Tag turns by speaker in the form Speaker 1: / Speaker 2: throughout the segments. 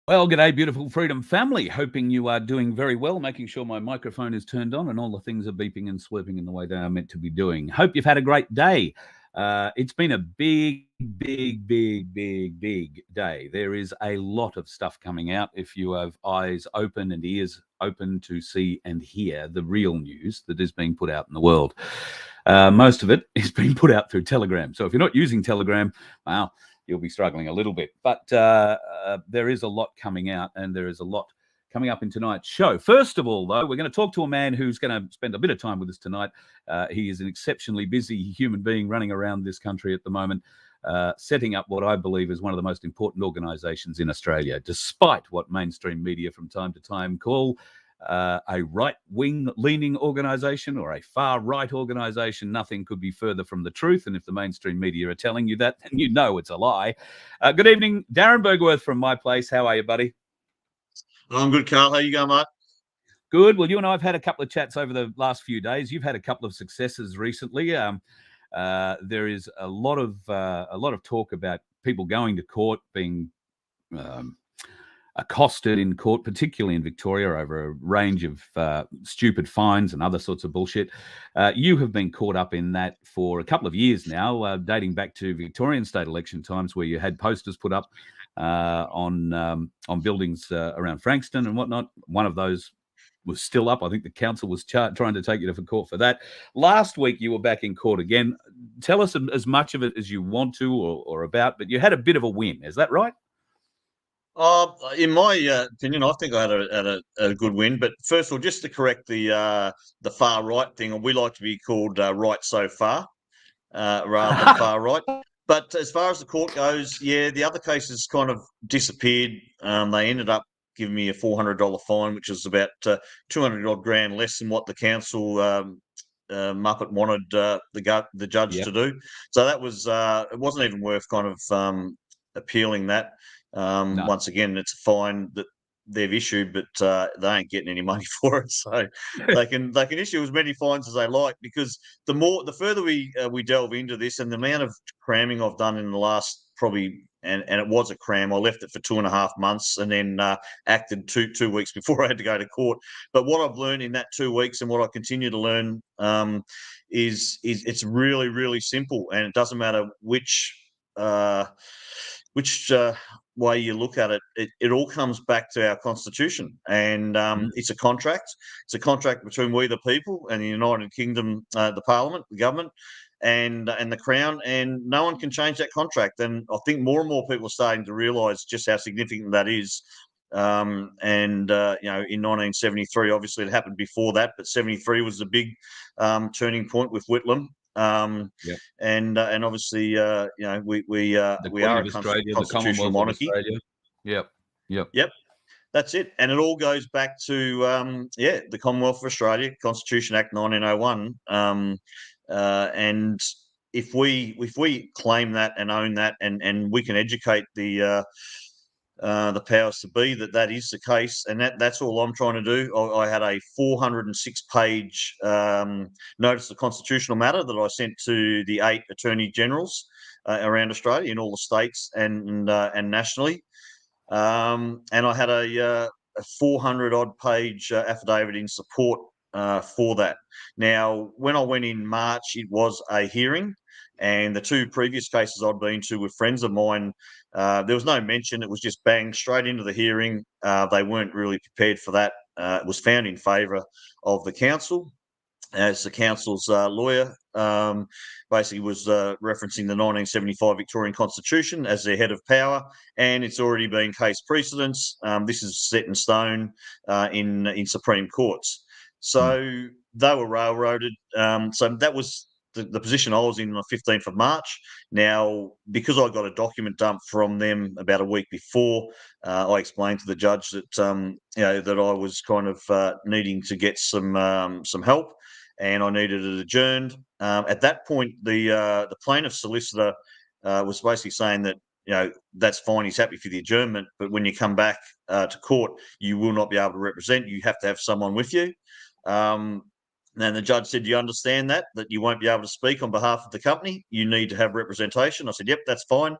Speaker 1: Well, g'day, beautiful Freedom family. Hoping you are doing very well, making sure my microphone is turned on and all the things are beeping and swerving in the way they are meant to be doing. Hope you've had a great day. It's been a big day. There is a lot of stuff coming out if you have eyes open and ears open to see and hear the real news that is being put out in the world. Most of it is being put out through Telegram. So if you're not using Telegram, well, you'll be struggling a little bit. But there is a lot coming out, and there is a lot coming up in tonight's show. First of all, though, we're going to talk to a man who's going to spend a bit of time with us tonight. He is an exceptionally busy human being running around this country at the moment, setting up what I believe is one of the most important organisations in Australia, despite what mainstream media from time to time call a right-wing leaning organisation or a far-right organisation. Nothing could be further from the truth. And if the mainstream media are telling you that, then you know it's a lie. Good evening, Darren Bergworth from My Place. How are you, buddy?
Speaker 2: I'm good, Carl. How you going, mate?
Speaker 1: Good. Well, you and I have had a couple of chats over the last few days. You've had a couple of successes recently. There is a lot of talk about people going to court, being accosted in court, particularly in Victoria, over a range of stupid fines and other sorts of bullshit. You have been caught up in that for a couple of years now, dating back to Victorian state election times, where you had posters put up on buildings around Frankston and whatnot. One of those was still up. I think the council was trying to take you to court for that. Last week, you were back in court again. Tell us as much of it as you want to or about, but you had a bit of a win. Is that right?
Speaker 2: In my opinion, I think I had a good win. But first of all, just to correct the far right thing, we like to be called right so far rather than far right. But as far as the court goes, yeah, the other cases kind of disappeared. They ended up giving me a $400 fine, which is about 200 odd grand less than what the council Muppet wanted the judge to do. So that was it wasn't even worth kind of appealing that. No. Once again, it's a fine that they've issued, but they ain't getting any money for it. So they can issue as many fines as they like, because the further we delve into this, and the amount of cramming I've done in the last probably, and it was a cram. I left it for 2.5 months and then acted two weeks before I had to go to court. But what I've learned in that 2 weeks, and what I continue to learn, is it's really, really simple, and it doesn't matter which way you look at it, it all comes back to our constitution, and it's a contract. It's a contract between we the people and the United Kingdom, the Parliament, the government, and the Crown, and no one can change that contract. And I think more and more people are starting to realise just how significant that is. In 1973, obviously it happened before that, but 73 was the big turning point with Whitlam. And obviously, we are a constitutional monarchy. Yep. That's it. And it all goes back to the Commonwealth of Australia, Constitution Act 1901. And if we claim that and own that, and we can educate the powers to be that is the case, and that's all I'm trying to do. I had a 406-page notice of constitutional matter that I sent to the 8 attorney generals around Australia, in all the states and nationally, and I had a 400-odd page affidavit in support for that. Now, when I went in March, it was a hearing. And the 2 previous cases I'd been to with friends of mine, there was no mention. It was just bang, straight into the hearing. They weren't really prepared for that. It was found in favour of the council, as the council's lawyer basically was referencing the 1975 Victorian Constitution as their head of power, and it's already been case precedence. This is set in stone in Supreme Courts. So they were railroaded. So that was the position I was in on the 15th of March. Now, because I got a document dump from them about a week before, I explained to the judge that that I was kind of needing to get some help, and I needed it adjourned. At that point, the plaintiff's solicitor was basically saying that that's fine. He's happy for the adjournment, but when you come back to court, you will not be able to represent. You have to have someone with you. And the judge said, "Do you understand that you won't be able to speak on behalf of the company? You need to have representation." I said, "Yep, that's fine."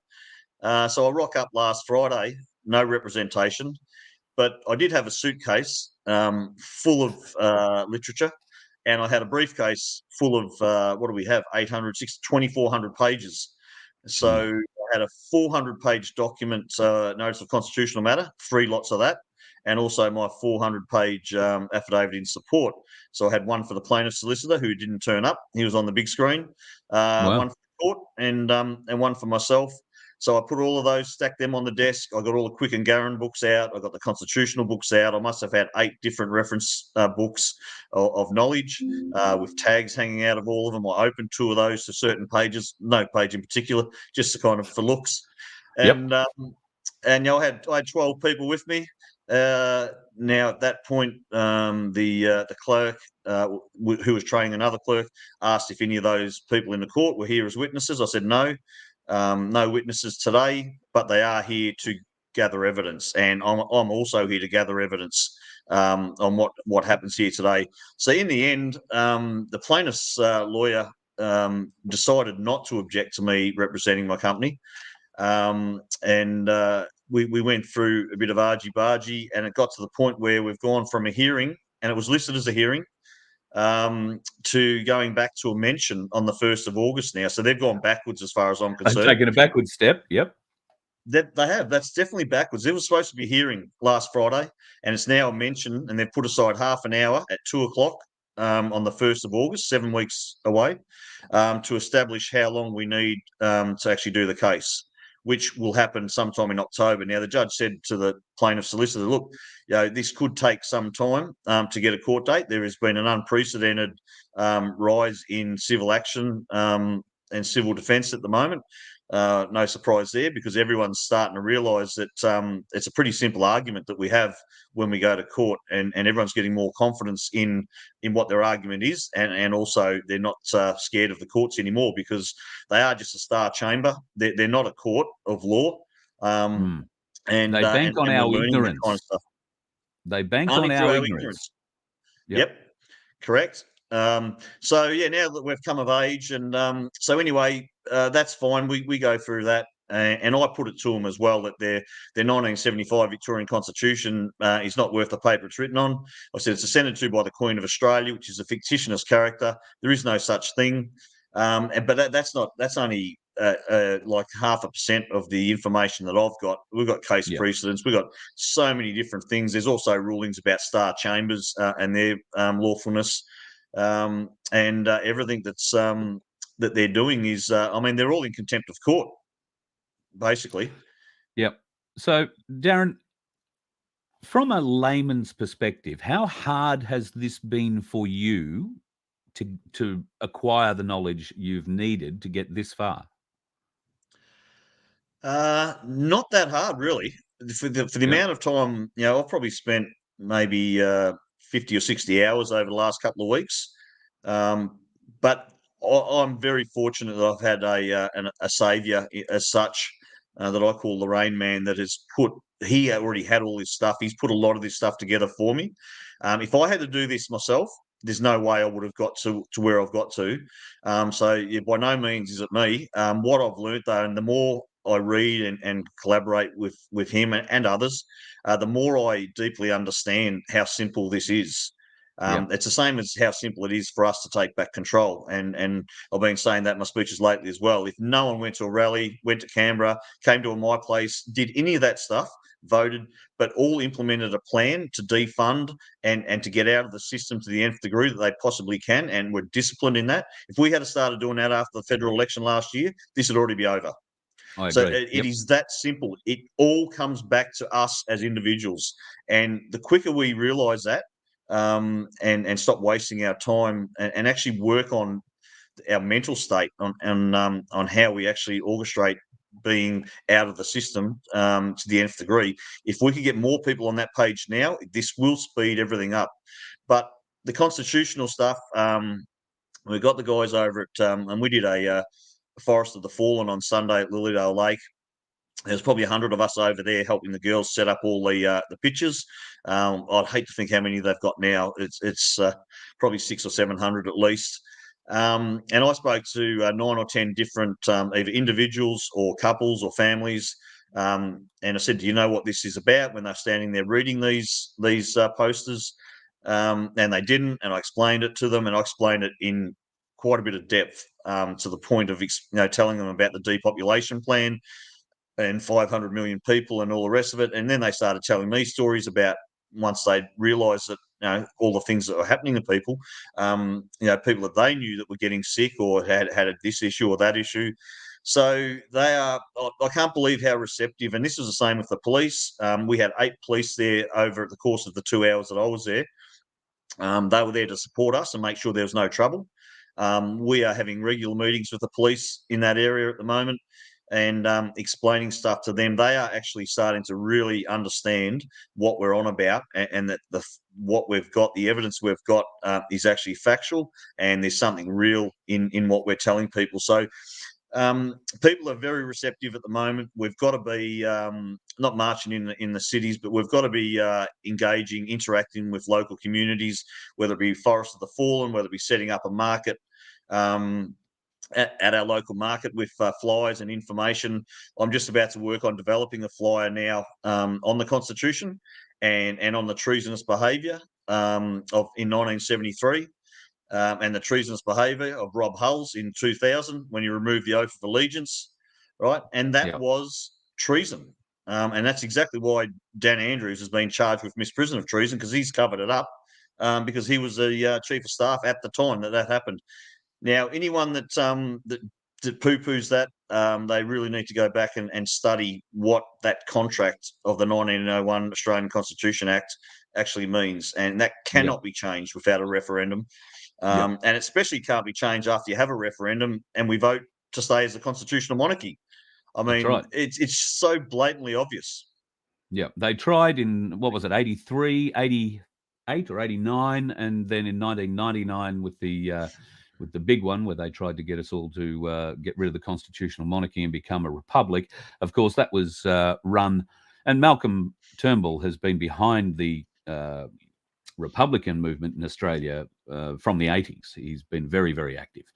Speaker 2: So I rock up last Friday no representation. But I did have a suitcase full of literature, and I had a briefcase full of what do we have? 2,400 pages. So
Speaker 1: Gee.
Speaker 2: I had a 400-page document, notice of constitutional matter, 3 lots of that, and also my 400-page affidavit in support. So I had one for the plaintiff solicitor who didn't turn up; he was on the big screen.
Speaker 1: Wow.
Speaker 2: One for the court, and one for myself. So I put all of those, stacked them on the desk. I got all the Quick and Garran books out. I got the constitutional books out. I must have had 8 different reference books of knowledge with tags hanging out of all of them. I opened 2 of those to certain pages, no page in particular, just to kind of for looks.
Speaker 1: Yep.
Speaker 2: And I had 12 people with me. Now at that point, the clerk who was training another clerk asked if any of those people in the court were here as witnesses. I said no. No witnesses today, but they are here to gather evidence, and I'm also here to gather evidence on what happens here today. So in the end, the plaintiff's lawyer decided not to object to me representing my company, and we went through a bit of argy-bargy, and it got to the point where we've gone from a hearing, and it was listed as a hearing, to going back to a mention on the 1st of August now. So they've gone backwards as far as I'm
Speaker 1: They've
Speaker 2: concerned.
Speaker 1: taken a backward step. Yep.
Speaker 2: They have. That's definitely backwards. It was supposed to be a hearing last Friday, and it's now a mention, and they've put aside half an hour at 2:00 on the 1st of August, 7 weeks away, to establish how long we need to actually do the case, which will happen sometime in October. Now, the judge said to the plaintiff solicitor, look, this could take some time to get a court date. There has been an unprecedented rise in civil action and civil defence at the moment. No surprise there, because everyone's starting to realise that it's a pretty simple argument that we have when we go to court, and everyone's getting more confidence in what their argument is, and also they're not scared of the courts anymore, because they are just a star chamber. They're not a court of law, and
Speaker 1: They bank on
Speaker 2: we're
Speaker 1: our
Speaker 2: learning that
Speaker 1: ignorance.
Speaker 2: kind of stuff.
Speaker 1: They bank
Speaker 2: Only
Speaker 1: on
Speaker 2: through
Speaker 1: our
Speaker 2: our
Speaker 1: ignorance.
Speaker 2: Yep, correct. So yeah, now that we've come of age, and so anyway, that's fine. We go through that, and I put it to them as well that their 1975 Victorian Constitution is not worth the paper it's written on. I said it's assented to by the Queen of Australia, which is a fictitious character. There is no such thing, but that's only like 0.5% of the information that I've got. We've got case precedents. We've got so many different things. There's also rulings about star chambers and their lawfulness. And everything that's that they're doing is, I mean, they're all in contempt of court, basically.
Speaker 1: Yep. So, Darren, from a layman's perspective, how hard has this been for you to acquire the knowledge you've needed to get this far?
Speaker 2: Not that hard, really. For the amount of time, I've probably spent maybe 50 or 60 hours over the last couple of weeks. But I'm very fortunate that I've had a saviour as such that I call the Rain Man, that has he already had all this stuff. He's put a lot of this stuff together for me. If I had to do this myself, there's no way I would have got to where I've got to. So yeah, by no means is it me. What I've learned though, and the more I read and collaborate with him and others, the more I deeply understand how simple this is. It's the same as how simple it is for us to take back control. And I've been saying that in my speeches lately as well. If no one went to a rally, went to Canberra, came to my place, did any of that stuff, voted, but all implemented a plan to defund and to get out of the system to the nth degree that they possibly can, and were disciplined in that. If we had started doing that after the federal election last year, this would already be over. So it is that simple. It all comes back to us as individuals. And the quicker we realise that, and stop wasting our time and actually work on our mental state on how we actually orchestrate being out of the system to the nth degree. If we could get more people on that page now, this will speed everything up. But the constitutional stuff, we've got the guys over at, and we did a Forest of the Fallen on Sunday at Lilydale Lake. There's probably 100 of us over there helping the girls set up all the pitches. I'd hate to think how many they've got now. It's probably 600 or 700 at least. And I spoke to 9 or 10 different either individuals or couples or families And I said, "Do you know what this is about?" When they're standing there reading these posters, and they didn't. And I explained it to them, and I explained it in quite a bit of depth, to the point of telling them about the depopulation plan and 500 million people and all the rest of it. And then they started telling me stories about, once they realised that all the things that were happening to people, people that they knew that were getting sick or had this issue or that issue. So they are. I can't believe how receptive. And this was the same with the police. We had 8 police there over the course of the 2 hours that I was there. They were there to support us and make sure there was no trouble. We are having regular meetings with the police in that area at the moment, and explaining stuff to them. They are actually starting to really understand what we're on about, and that what we've got, the evidence we've got, is actually factual, and there's something real in what we're telling people. So people are very receptive at the moment. We've got to be not marching in the cities, but we've got to be engaging, interacting with local communities, whether it be Forest of the Fallen, whether it be setting up a market at our local market with flyers and information. I'm just about to work on developing a flyer now on the Constitution and on the treasonous behaviour in 1973. And the treasonous behaviour of Rob Hulls in 2000, when he removed the oath of allegiance, right? And that was treason. And that's exactly why Dan Andrews has been charged with misprision of treason, because he's covered it up, because he was the chief of staff at the time that happened. Now, anyone that poo-poos that, they really need to go back and study what that contract of the 1901 Australian Constitution Act actually means. And that cannot be changed without a referendum. And it especially can't be changed after you have a referendum and we vote to stay as a constitutional monarchy. I mean, it's so blatantly obvious.
Speaker 1: Yeah, they tried in, what was it, 83, 88 or 89, and then in 1999 with the big one where they tried to get us all to get rid of the constitutional monarchy and become a republic. Of course, that was run, and Malcolm Turnbull has been behind the Republican movement in Australia from the 80s. He's been very, very active.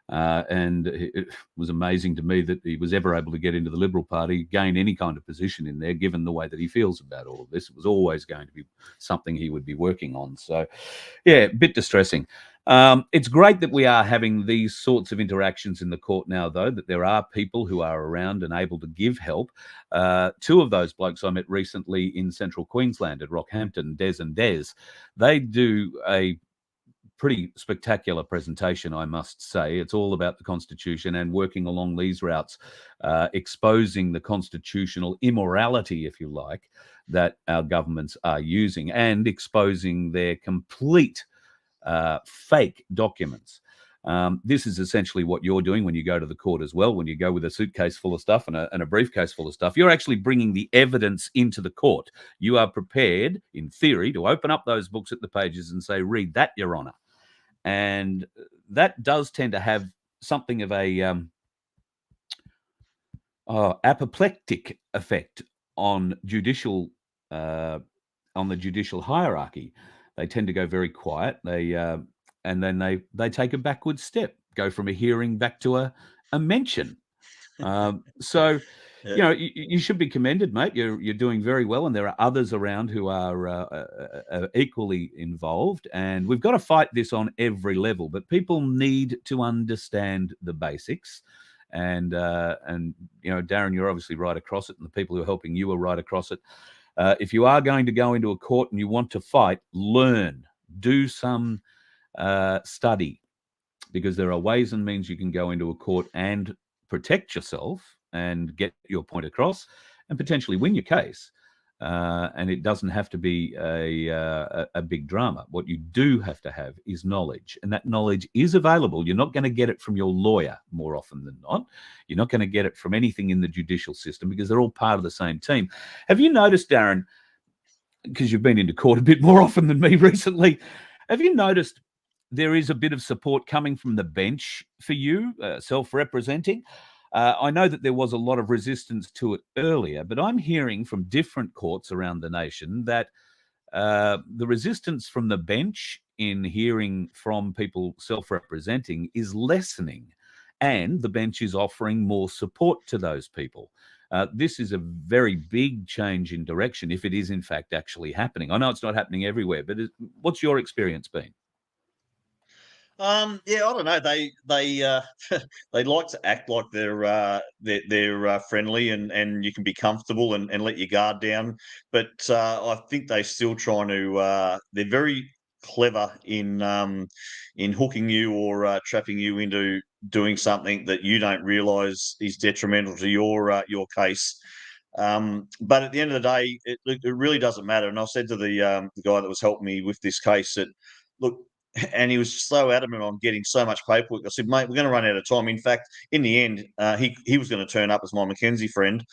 Speaker 1: And it was amazing to me that he was ever able to get into the Liberal Party, gain any kind of position in there, given the way that he feels about all of this. It was always going to be something he would be working on. So, yeah, a bit distressing. It's great that we are having these sorts of interactions in the court now, though, that there are people who are around and able to give help. 2 of those blokes I met recently in central Queensland at Rockhampton, Des and Des, they do a pretty spectacular presentation, I must say. It's all about the Constitution and working along these routes, exposing the constitutional immorality, if you like, that our governments are using, and exposing their complete fake documents. This is essentially what you're doing when you go to the court as well. When you go with a suitcase full of stuff and a briefcase full of stuff, you're actually bringing the evidence into the court. You are prepared, in theory, to open up those books at the pages and say, "Read that, Your Honour." And that does tend to have something of a apoplectic effect on the judicial hierarchy. They tend to go very quiet. And then they take a backward step, go from a hearing back to a mention. So, you should be commended, mate. You're doing very well, and there are others around who are equally involved. And we've got to fight this on every level. But people need to understand the basics. And Darren, you're obviously right across it, and the people who are helping you are right across it. If you are going to go into a court and you want to fight, learn, do some study, because there are ways and means you can go into a court and protect yourself and get your point across and potentially win your case. And it doesn't have to be a big drama. What you do have to have is knowledge, and that knowledge is available. You're not going to get it from your lawyer more often than not. You're not going to get it from anything in the judicial system, because they're all part of the same team. Have you noticed, Darren, because you've been into court a bit more often than me recently, have you noticed there is a bit of support coming from the bench for you, self-representing? I know that there was a lot of resistance to it earlier, but I'm hearing from different courts around the nation that the resistance from the bench in hearing from people self-representing is lessening, and the bench is offering more support to those people. This is a very big change in direction if it is in fact actually happening. I know it's not happening everywhere, but what's your experience been?
Speaker 2: Yeah, I don't know. They they like to act like they're friendly and you can be comfortable and let your guard down. But I think they still trying to. They're very clever in hooking you or trapping you into doing something that you don't realise is detrimental to your case. But at the end of the day, it really doesn't matter. And I said to the guy that was helping me with this case that, look, and he was so adamant on getting so much paperwork. I said, mate, we're going to run out of time. In fact, in the end, he was going to turn up as my Mackenzie friend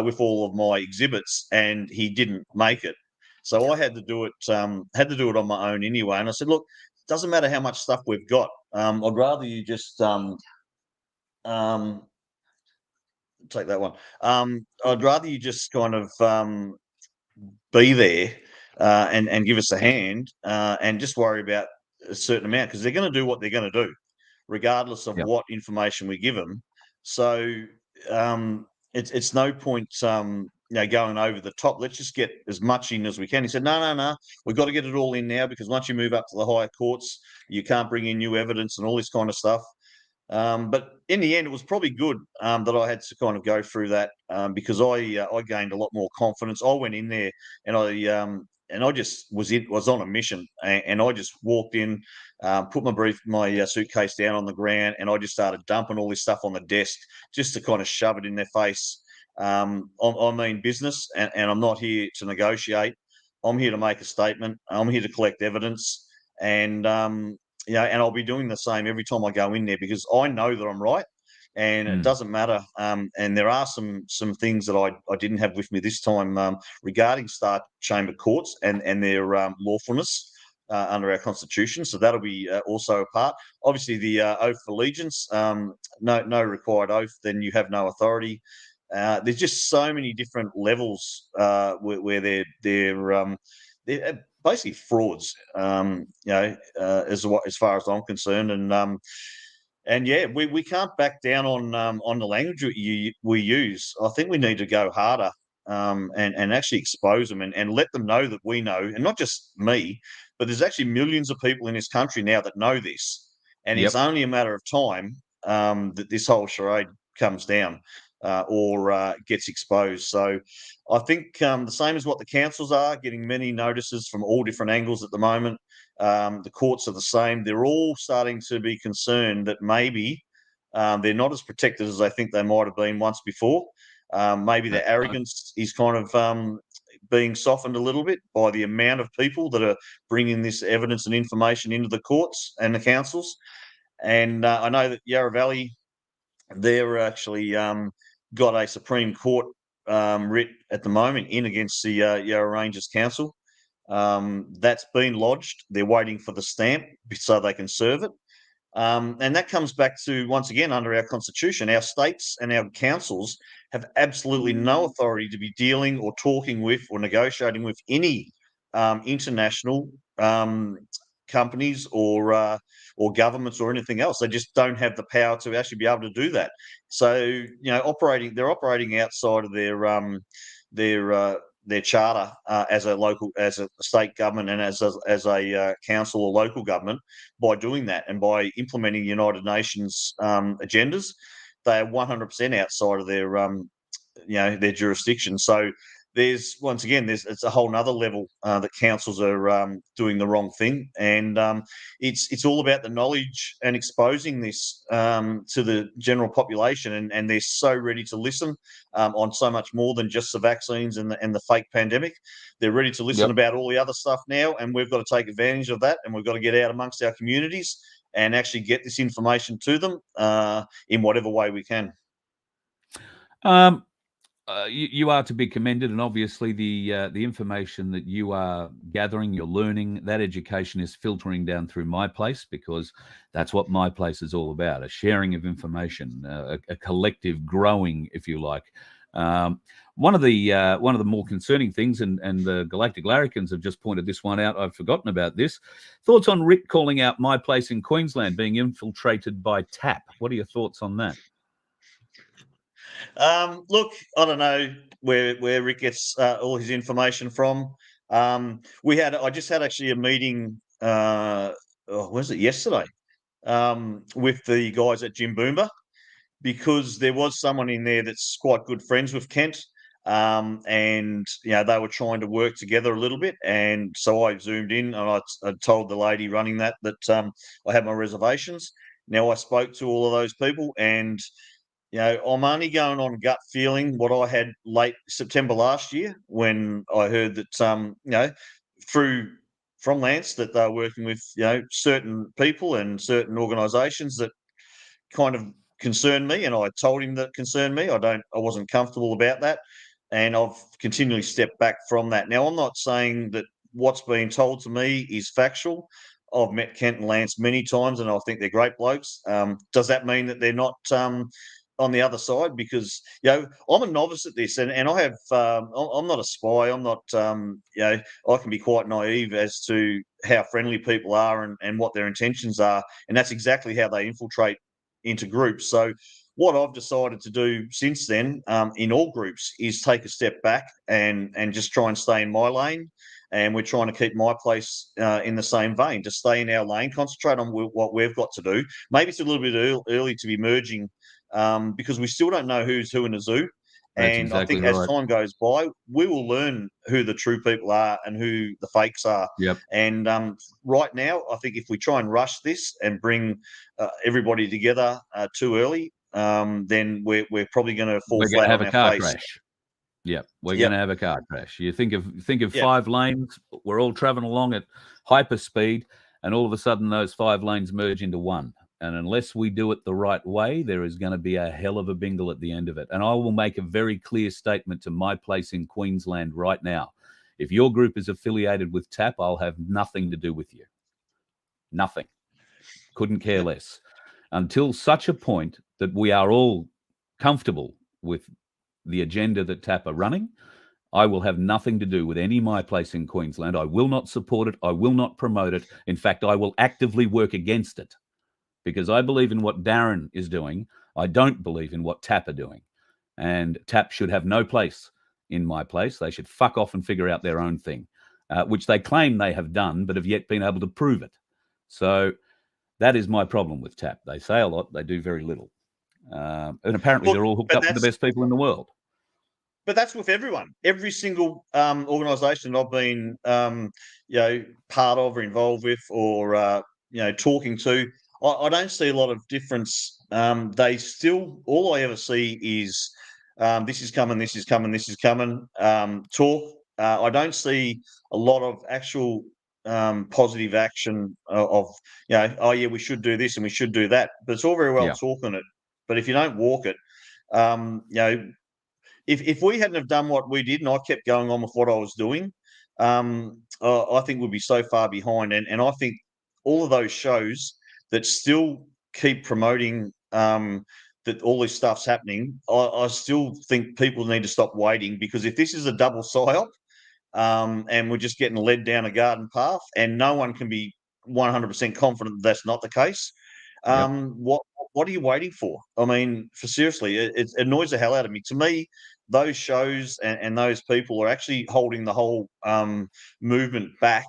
Speaker 2: with all of my exhibits, and he didn't make it. So I had to do it. Had to do it on my own anyway. And I said, look, it doesn't matter how much stuff we've got. I'd rather you just take that one. I'd rather you just kind of be there and give us a hand and just worry about a certain amount because they're going to do what they're going to do, regardless of
Speaker 1: Yeah.
Speaker 2: what information we give them. So it's no point going over the top. Let's just get as much in as we can. He said, no, we've got to get it all in now because once you move up to the higher courts, you can't bring in new evidence and all this kind of stuff. But in the end, it was probably good that I had to kind of go through that because I gained a lot more confidence. I went in there and I just was on a mission, and I just walked in, put my suitcase down on the ground, and I just started dumping all this stuff on the desk just to kind of shove it in their face. I mean business, and I'm not here to negotiate. I'm here to make a statement. I'm here to collect evidence, and and I'll be doing the same every time I go in there because I know that I'm right, and it doesn't matter. And there are some things that I didn't have with me this time regarding Star Chamber courts and their lawfulness under our constitution. So that'll be also a part. Obviously, the oath of allegiance. No required oath, then you have no authority. There's just so many different levels where they're basically frauds, as far as I'm concerned. And yeah, we can't back down on the language we use. I think we need to go harder and actually expose them and let them know that we know, and not just me, but there's actually millions of people in this country now that know this, and it's
Speaker 1: Yep.
Speaker 2: only a matter of time that this whole charade comes down or gets exposed. So I think the same as what the councils are, getting many notices from all different angles at the moment. The courts are the same. They're all starting to be concerned that maybe they're not as protected as they think they might have been once before. Maybe their arrogance is kind of being softened a little bit by the amount of people that are bringing this evidence and information into the courts and the councils. And I know that Yarra Valley, they're actually got a Supreme Court writ at the moment in against the Yarra Ranges Council. That's been lodged. They're waiting for the stamp so they can serve it. And that comes back to, once again, under our constitution, our states and our councils have absolutely no authority to be dealing or talking with or negotiating with any international companies or governments or anything else. They just don't have the power to actually be able to do that. So they're operating outside of their charter as a state government and as a council or local government by doing that and by implementing United Nations agendas. They are 100% outside of their jurisdiction. So it's a whole nother level that councils are doing the wrong thing, and it's all about the knowledge and exposing this to the general population, and they're so ready to listen on so much more than just the vaccines and the fake pandemic. They're ready to listen about all the other stuff now, and we've got to take advantage of that, and we've got to get out amongst our communities and actually get this information to them in whatever way we can.
Speaker 1: You are to be commended, and obviously the information that you are gathering, you're learning, that education is filtering down through my place because that's what my place is all about—a sharing of information, a collective growing, if you like. One of the more concerning things, and the Galactic Larrikins have just pointed this one out. I've forgotten about this. Thoughts on Rick calling out my place in Queensland being infiltrated by TAP? What are your thoughts on that?
Speaker 2: Look, I don't know where Rick gets all his information from. I just had actually a meeting. Was it yesterday? With the guys at Jim Boomba, because there was someone in there that's quite good friends with Kent. And they were trying to work together a little bit, and so I zoomed in and I told the lady running that I had my reservations. Now I spoke to all of those people, and I'm only going on gut feeling what I had late September last year when I heard that through from Lance that they're working with certain people and certain organisations that kind of concerned me, and I told him that concerned me. I wasn't comfortable about that, and I've continually stepped back from that. Now I'm not saying that what's being told to me is factual. I've met Kent and Lance many times, and I think they're great blokes. Does that mean that they're not on the other side? Because I'm a novice at this, and I have I'm not a spy. I'm not I can be quite naive as to how friendly people are and what their intentions are, and that's exactly how they infiltrate into groups. So what I've decided to do since then, in all groups, is take a step back and just try and stay in my lane. And we're trying to keep my place in the same vein, to stay in our lane, concentrate on what we've got to do. Maybe it's a little bit early to be merging, because we still don't know who's who in the zoo.
Speaker 1: That's
Speaker 2: And I
Speaker 1: exactly
Speaker 2: think as
Speaker 1: right.
Speaker 2: time goes by, we will learn who the true people are and who the fakes are.
Speaker 1: Yep.
Speaker 2: And right now, I think if we try and rush this and bring everybody together too early, then we're probably going to fall
Speaker 1: We're going to
Speaker 2: flat
Speaker 1: have
Speaker 2: on
Speaker 1: a
Speaker 2: our
Speaker 1: car
Speaker 2: face.
Speaker 1: crash. Yep, we're going
Speaker 2: Yep.
Speaker 1: to have a car crash. You think of
Speaker 2: Yep.
Speaker 1: 5 lanes, we're all traveling along at hyper speed, and all of a sudden those 5 lanes merge into one. And unless we do it the right way, there is going to be a hell of a bingle at the end of it. And I will make a very clear statement to my place in Queensland right now. If your group is affiliated with TAP, I'll have nothing to do with you. Nothing. Couldn't care
Speaker 2: Yep.
Speaker 1: less. Until such a point that we are all comfortable with the agenda that TAP are running, I will have nothing to do with any My Place in Queensland. I will not support it. I will not promote it. In fact, I will actively work against it, because I believe in what Darren is doing. I don't believe in what TAP are doing. And TAP should have no place in My Place. They should fuck off and figure out their own thing, which they claim they have done, but have yet been able to prove it. So that is my problem with TAP. They say a lot, they do very little. And apparently
Speaker 2: Look,
Speaker 1: they're all hooked
Speaker 2: but
Speaker 1: up with the best people in the world.
Speaker 2: But that's with everyone. Every single organisation I've been, part of or involved with, or talking to, I don't see a lot of difference. They still, all I ever see is this is coming, this is coming, this is coming. Talk. I don't see a lot of actual positive action of oh yeah, we should do this and we should do that. But it's all very well talking it, but if you don't walk it, if we hadn't have done what we did and I kept going on with what I was doing, I think we'd be so far behind. And I think all of those shows that still keep promoting that all this stuff's happening, I still think people need to stop waiting, because if this is a double psyop, and we're just getting led down a garden path, and no one can be 100% confident that that's not the case, what are you waiting for? I mean, for seriously, it annoys the hell out of me. To me, those shows and those people are actually holding the whole movement back,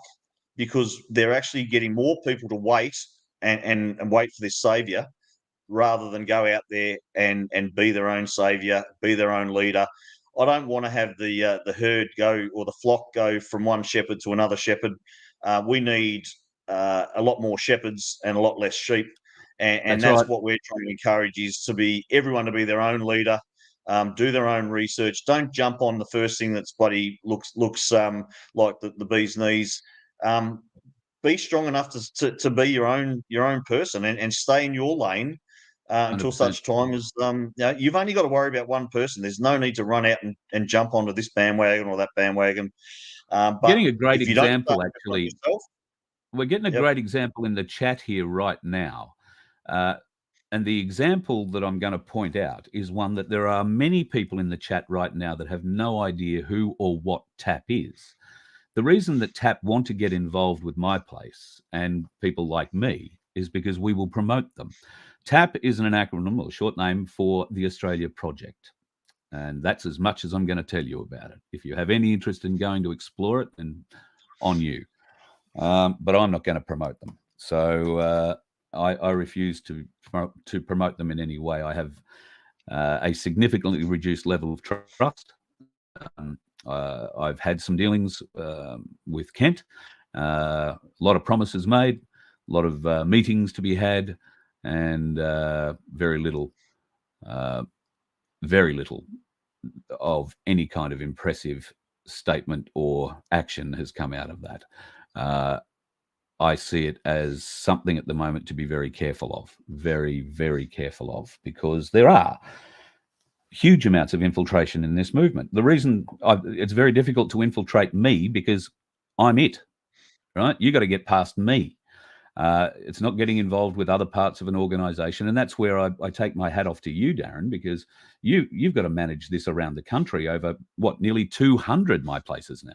Speaker 2: because they're actually getting more people to wait and wait for this savior, rather than go out there and be their own savior, be their own leader. I don't want to have the herd go, or the flock go, from one shepherd to another shepherd. We need a lot more shepherds and a lot less sheep, and that's
Speaker 1: right.
Speaker 2: what we're trying to encourage, is to be everyone to be their own leader. Do their own research. Don't jump on the first thing that's bloody looks like the bee's knees. Be strong enough to be your own person, and stay in your lane until
Speaker 1: 100%.
Speaker 2: such time as you've only got to worry about one person. There's no need to run out and jump onto this bandwagon or that bandwagon. But
Speaker 1: Getting a great
Speaker 2: if you don't
Speaker 1: example,
Speaker 2: start
Speaker 1: actually,
Speaker 2: yourself,
Speaker 1: we're getting a great example in the chat here right now. And the example that I'm going to point out is one that there are many people in the chat right now that have no idea who or what TAP is. The reason that TAP want to get involved with My Place and people like me is because we will promote them. TAP is an acronym or short name for the Australia Project. And that's as much as I'm going to tell you about it. If you have any interest in going to explore it, then on you. But I'm not going to promote them. So I refuse to promote them in any way. I have a significantly reduced level of trust. I've had some dealings with Kent, a lot of promises made, a lot of meetings to be had, and very little of any kind of impressive statement or action has come out of that. I see it as something at the moment to be very careful of, very, very careful of, because there are huge amounts of infiltration in this movement. The reason it's very difficult to infiltrate me because I'm it, right? You got to get past me. It's not getting involved with other parts of an organization. And that's where I take my hat off to you, Darren, because you've got to manage this around the country over, nearly 200 my places now.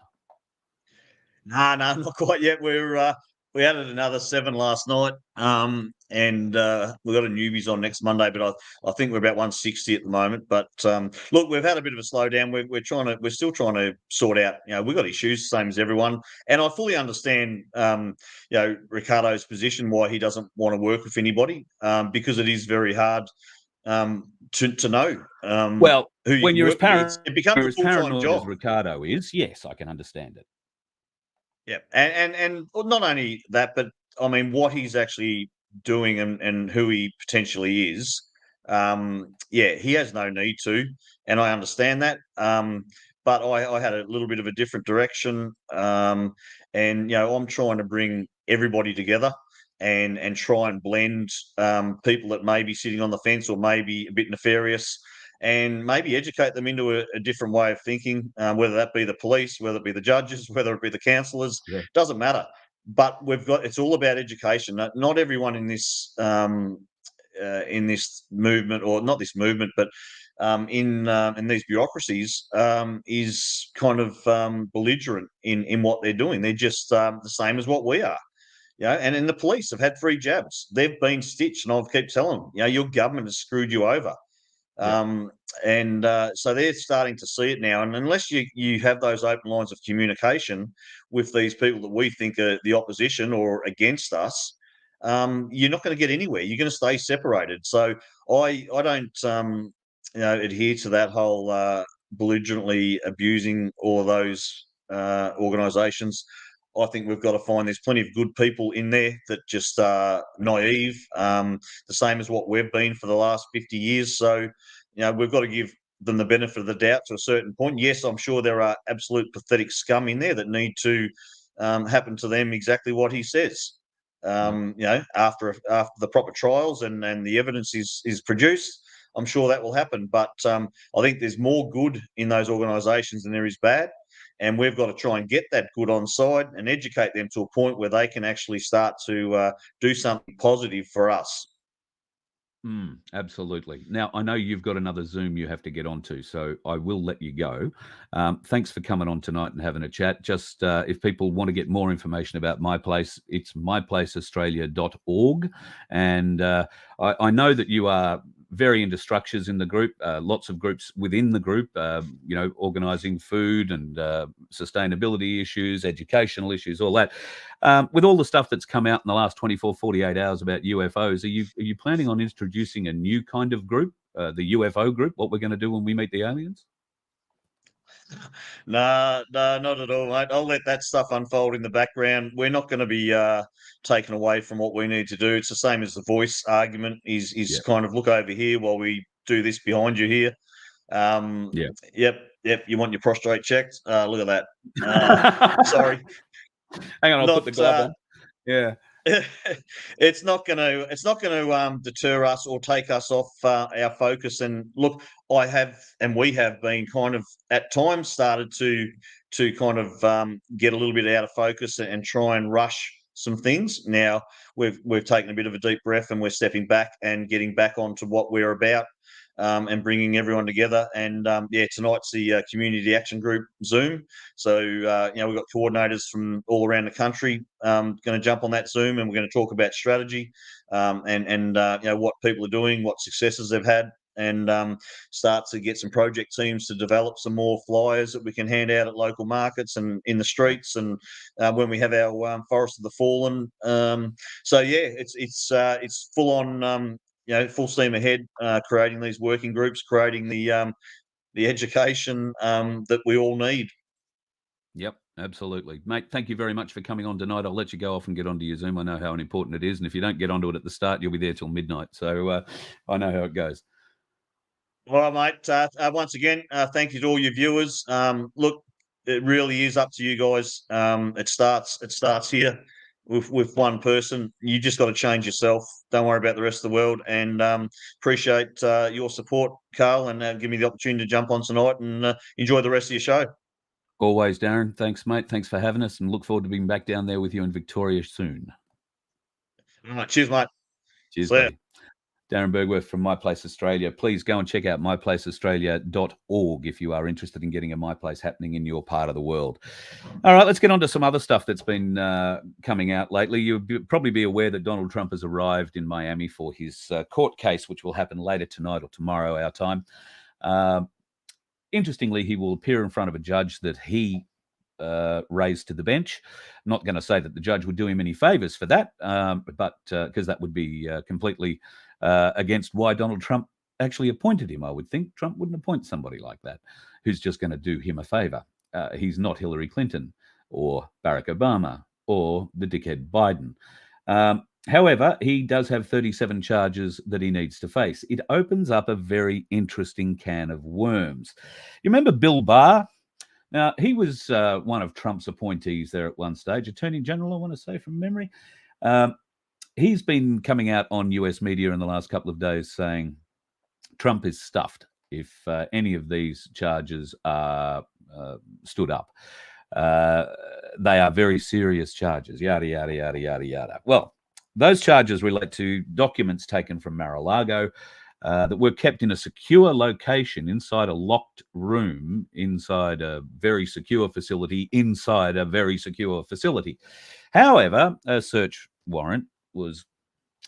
Speaker 2: No, not quite yet. We added another 7 last night, and we've got a newbies on next Monday. But I think we're about 160 at the moment. But look, we've had a bit of a slowdown. We're still trying to sort out. We've got issues, same as everyone, and I fully understand. Ricardo's position, why he doesn't want to work with anybody, because it is very hard to know.
Speaker 1: Well,
Speaker 2: who you
Speaker 1: when
Speaker 2: can
Speaker 1: you're
Speaker 2: work with. It becomes a full-time
Speaker 1: paranoid
Speaker 2: job.
Speaker 1: as Ricardo is, yes, I can understand it.
Speaker 2: Yeah, and not only that, but I mean what he's actually doing and who he potentially is. He has no need to, and I understand that. But I had a little bit of a different direction, and I'm trying to bring everybody together and try and blend people that may be sitting on the fence or maybe a bit nefarious, and maybe educate them into a different way of thinking, whether that be the police, whether it be the judges, whether it be the councillors, doesn't matter. But it's all about education. Not everyone in this movement, or not this movement, but in these bureaucracies, is kind of belligerent in what they're doing. They're just the same as what we are. And in the police have had free jabs. They've been stitched, and I'll keep telling them, your government has screwed you over. So they're starting to see it now. And unless you have those open lines of communication with these people that we think are the opposition or against us, you're not going to get anywhere. You're going to stay separated. So I don't adhere to that whole belligerently abusing all of those organisations. I think we've got to find there's plenty of good people in there that just are naive, the same as what we've been for the last 50 years. So, we've got to give them the benefit of the doubt to a certain point. Yes, I'm sure there are absolute pathetic scum in there that need to happen to them exactly what he says. After the proper trials and the evidence is produced, I'm sure that will happen. But I think there's more good in those organisations than there is bad. And we've got to try and get that good on side and educate them to a point where they can actually start to do something positive for us.
Speaker 1: Absolutely. Now, I know you've got another Zoom you have to get onto, so I will let you go. Thanks for coming on tonight and having a chat. Just if people want to get more information about my place, it's myplaceaustralia.org. And I know that you are very into structures in the group, lots of groups within the group, organising food and sustainability issues, educational issues, all that. With all the stuff that's come out in the last 24, 48 hours about UFOs, are you planning on introducing a new kind of group, the UFO group, what we're going to do when we meet the aliens?
Speaker 2: No, not at all, mate. I'll let that stuff unfold in the background. We're not going to be taken away from what we need to do. It's the same as the voice argument is kind of look over here while we do this behind you here. Yep. You want your prostate checked? Look at that. Sorry.
Speaker 1: Hang on, I'll put the glove on. Yeah.
Speaker 2: It's not going to deter us or take us off our focus. And look, we have been kind of at times started to kind of get a little bit out of focus and try and rush some things. Now we've taken a bit of a deep breath and we're stepping back and getting back onto what we're about. And bringing everyone together. And tonight's the Community Action Group Zoom. So we've got coordinators from all around the country going to jump on that Zoom, and we're going to talk about strategy and what people are doing, what successes they've had, and start to get some project teams to develop some more flyers that we can hand out at local markets and in the streets, and when we have our Forest of the Fallen. So yeah, it's full on, full steam ahead, creating these working groups, creating the education that we all need.
Speaker 1: Yep, absolutely. Mate, thank you very much for coming on tonight. I'll let you go off and get onto your Zoom. I know how important it is. And if you don't get onto it at the start, you'll be there till midnight. So I know how it goes.
Speaker 2: All right, mate. Once again, thank you to all your viewers. Look, it really is up to you guys. It starts here with one person. You just got to change yourself. Don't worry about the rest of the world. And appreciate your support, Carl, and give me the opportunity to jump on tonight and enjoy the rest of your show.
Speaker 1: Always, Darren. Thanks, mate. Thanks for having us, and look forward to being back down there with you in Victoria soon.
Speaker 2: All right, cheers, mate.
Speaker 1: Cheers, buddy. Darren Bergworth from My Place Australia. Please go and check out myplaceaustralia.org if you are interested in getting a My Place happening in your part of the world. All right, let's get on to some other stuff that's been coming out lately. You'll probably be aware that Donald Trump has arrived in Miami for his court case, which will happen later tonight or tomorrow, our time. Interestingly, he will appear in front of a judge that he raised to the bench. I'm not going to say that the judge would do him any favors for that, but because that would be completely against why Donald Trump actually appointed him. I would think Trump wouldn't appoint somebody like that who's just going to do him a favor. He's not Hillary Clinton or Barack Obama or the dickhead Biden. However, he does have 37 charges that he needs to face. It opens up a very interesting can of worms. You remember Bill Barr? Now, he was one of Trump's appointees there at one stage, Attorney General, I want to say, from memory. He's been coming out on US media in the last couple of days saying Trump is stuffed if any of these charges are stood up. They are very serious charges, yada, yada, yada, yada, yada. Well, those charges relate to documents taken from Mar-a-Lago that were kept in a secure location inside a locked room, inside a very secure facility, inside a very secure facility. However, a search warrant was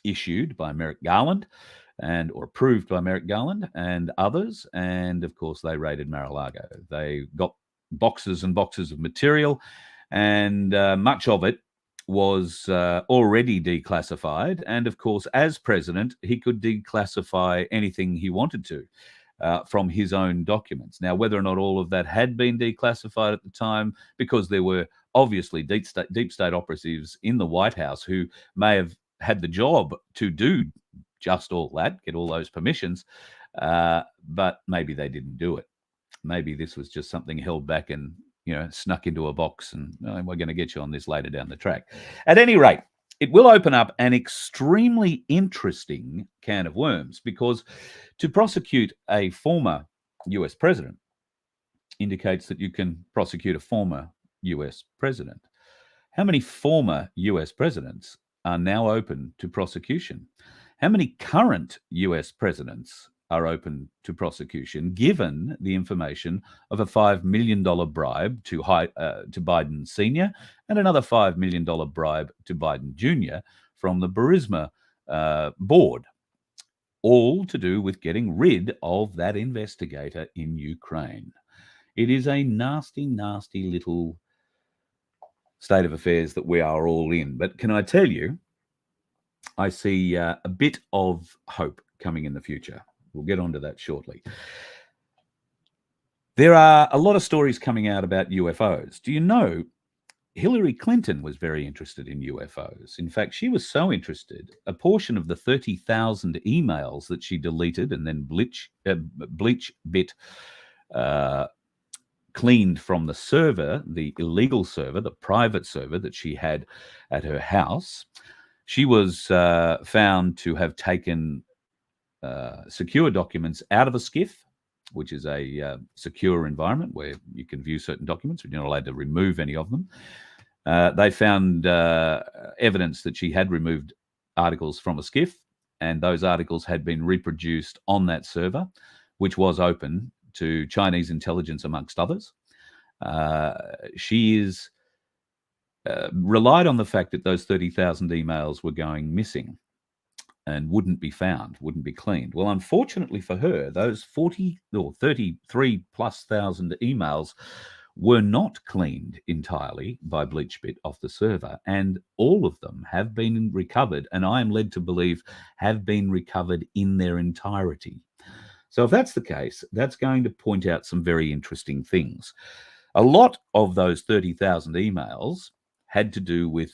Speaker 1: issued by Merrick Garland or approved by Merrick Garland and others. And of course, they raided Mar-a-Lago. They got boxes and boxes of material, and much of it was already declassified. And of course, as president, he could declassify anything he wanted to from his own documents. Now, whether or not all of that had been declassified at the time, because there were obviously deep state operatives in the White House who may have had the job to do just all that, get all those permissions, but maybe they didn't do it. Maybe this was just something held back and snuck into a box, and we're going to get you on this later down the track. At any rate, it will open up an extremely interesting can of worms, because to prosecute a former US president indicates that you can prosecute a former US president. How many former US presidents are now open to prosecution? How many current US presidents are open to prosecution, given the information of a $5 million bribe to Biden Sr. and another $5 million bribe to Biden Jr. from the Burisma board, all to do with getting rid of that investigator in Ukraine. It is a nasty, nasty little state of affairs that we are all in. But can I tell you, I see a bit of hope coming in the future. We'll get onto that shortly. There are a lot of stories coming out about UFOs. Do you know Hillary Clinton was very interested in UFOs? In fact, she was so interested, a portion of the 30,000 emails that she deleted and then bleach bit cleaned from the server, the illegal server, the private server that she had at her house, she was found to have taken secure documents out of a SCIF, which is a secure environment where you can view certain documents, but you're not allowed to remove any of them. They found evidence that she had removed articles from a SCIF, and those articles had been reproduced on that server, which was open to Chinese intelligence, amongst others. She is relied on the fact that those 30,000 emails were going missing. and wouldn't be found, wouldn't be cleaned. Well, unfortunately for her, those 40 or 33 plus thousand emails were not cleaned entirely by BleachBit off the server, and all of them have been recovered, and I am led to believe have been recovered in their entirety. So if that's the case, that's going to point out some very interesting things. A lot of those 30,000 emails had to do with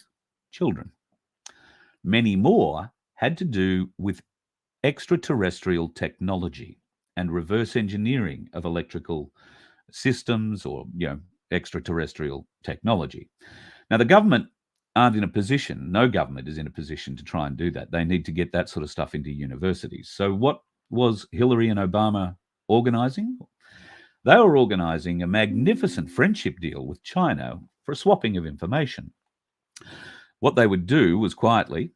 Speaker 1: children. Many more had to do with extraterrestrial technology and reverse engineering of electrical systems or, extraterrestrial technology. Now, the government aren't in a position, no government is in a position to try and do that. They need to get that sort of stuff into universities. So what was Hillary and Obama organizing? They were organizing a magnificent friendship deal with China for a swapping of information. What they would do was quietly,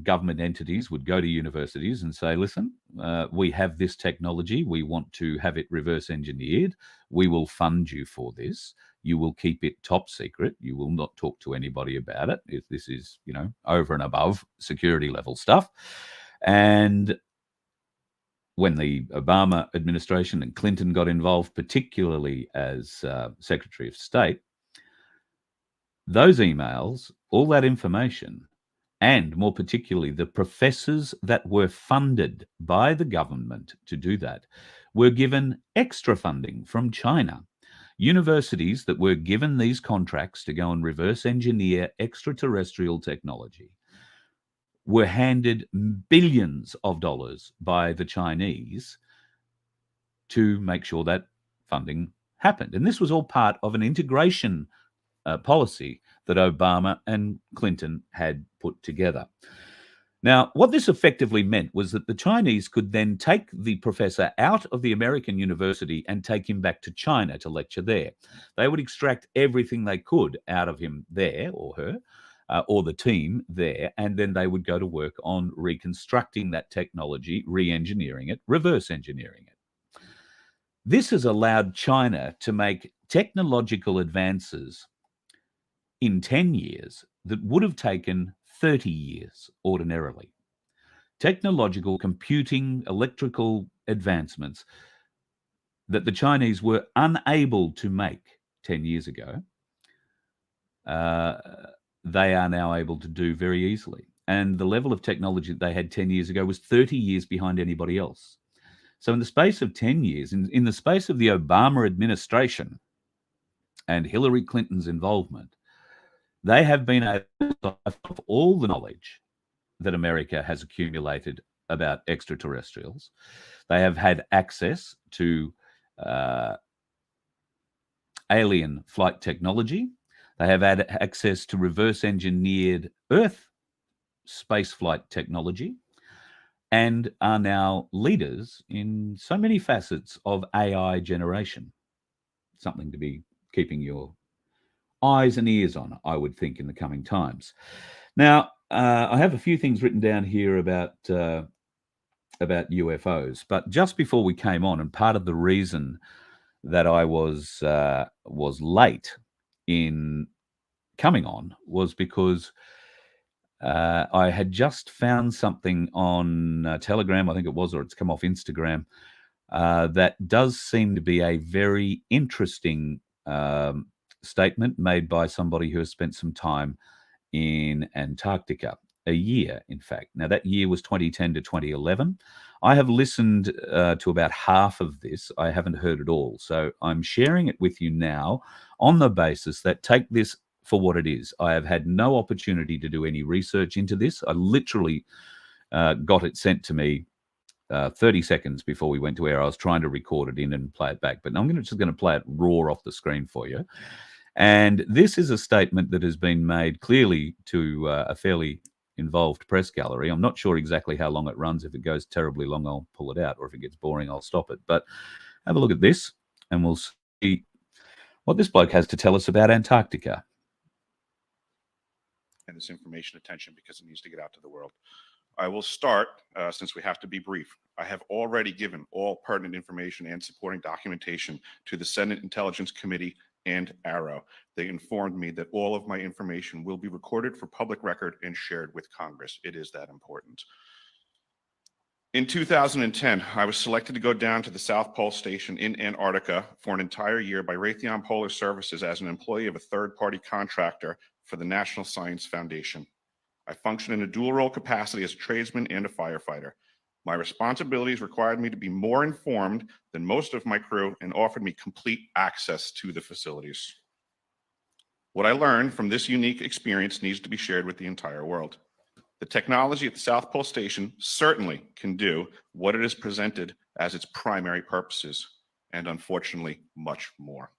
Speaker 1: government entities would go to universities and say, listen, we have this technology. We want to have it reverse engineered. We will fund you for this. You will keep it top secret. You will not talk to anybody about it if this is, over and above security level stuff. And when the Obama administration and Clinton got involved, particularly as Secretary of State, those emails, all that information, and more particularly the professors that were funded by the government to do that, were given extra funding from China. Universities that were given these contracts to go and reverse engineer extraterrestrial technology were handed billions of dollars by the Chinese to make sure that funding happened. And this was all part of an integration policy that Obama and Clinton had put together. Now, what this effectively meant was that the Chinese could then take the professor out of the American university and take him back to China to lecture there. They would extract everything they could out of him there, or her, or the team there, and then they would go to work on reconstructing that technology, re-engineering it, reverse engineering it. This has allowed China to make technological advances in 10 years that would have taken 30 years ordinarily. Technological, computing, electrical advancements that the Chinese were unable to make 10 years ago, they are now able to do very easily. And the level of technology that they had 10 years ago was 30 years behind anybody else. So in the space of 10 years, in the space of the Obama administration and Hillary Clinton's involvement, they have been able to have all the knowledge that America has accumulated about extraterrestrials. They have had access to alien flight technology. They have had access to reverse engineered Earth space flight technology, and are now leaders in so many facets of AI generation. Something to be keeping your eyes and ears on, I would think, in the coming times. Now, I have a few things written down here about UFOs, but just before we came on, and part of the reason that I was late in coming on was because I had just found something on Telegram, I think it was, or it's come off Instagram, that does seem to be a very interesting statement made by somebody who has spent some time in Antarctica, a year, in fact. Now, that year was 2010 to 2011. I have listened to about half of this. I haven't heard it all. So I'm sharing it with you now on the basis that take this for what it is. I have had no opportunity to do any research into this. I literally got it sent to me 30 seconds before we went to air. I was trying to record it in and play it back, but I'm just going to play it raw off the screen for you. And this is a statement that has been made clearly to a fairly involved press gallery. I'm not sure exactly how long it runs. If it goes terribly long, I'll pull it out, or if it gets boring, I'll stop it. But have a look at this, and we'll see what this bloke has to tell us about Antarctica.
Speaker 3: And this information attention, because it needs to get out to the world. I will start, since we have to be brief. I have already given all pertinent information and supporting documentation to the Senate Intelligence Committee and Arrow. They informed me that all of my information will be recorded for public record and shared with Congress. It is that important. In 2010, I was selected to go down to the South Pole Station in Antarctica for an entire year by Raytheon Polar Services as an employee of a third-party contractor for the National Science Foundation. I function in a dual-role capacity as a tradesman and a firefighter. My responsibilities required me to be more informed than most of my crew and offered me complete access to the facilities. What I learned from this unique experience needs to be shared with the entire world. The technology at the South Pole Station certainly can do what it is presented as its primary purposes, and unfortunately, much more.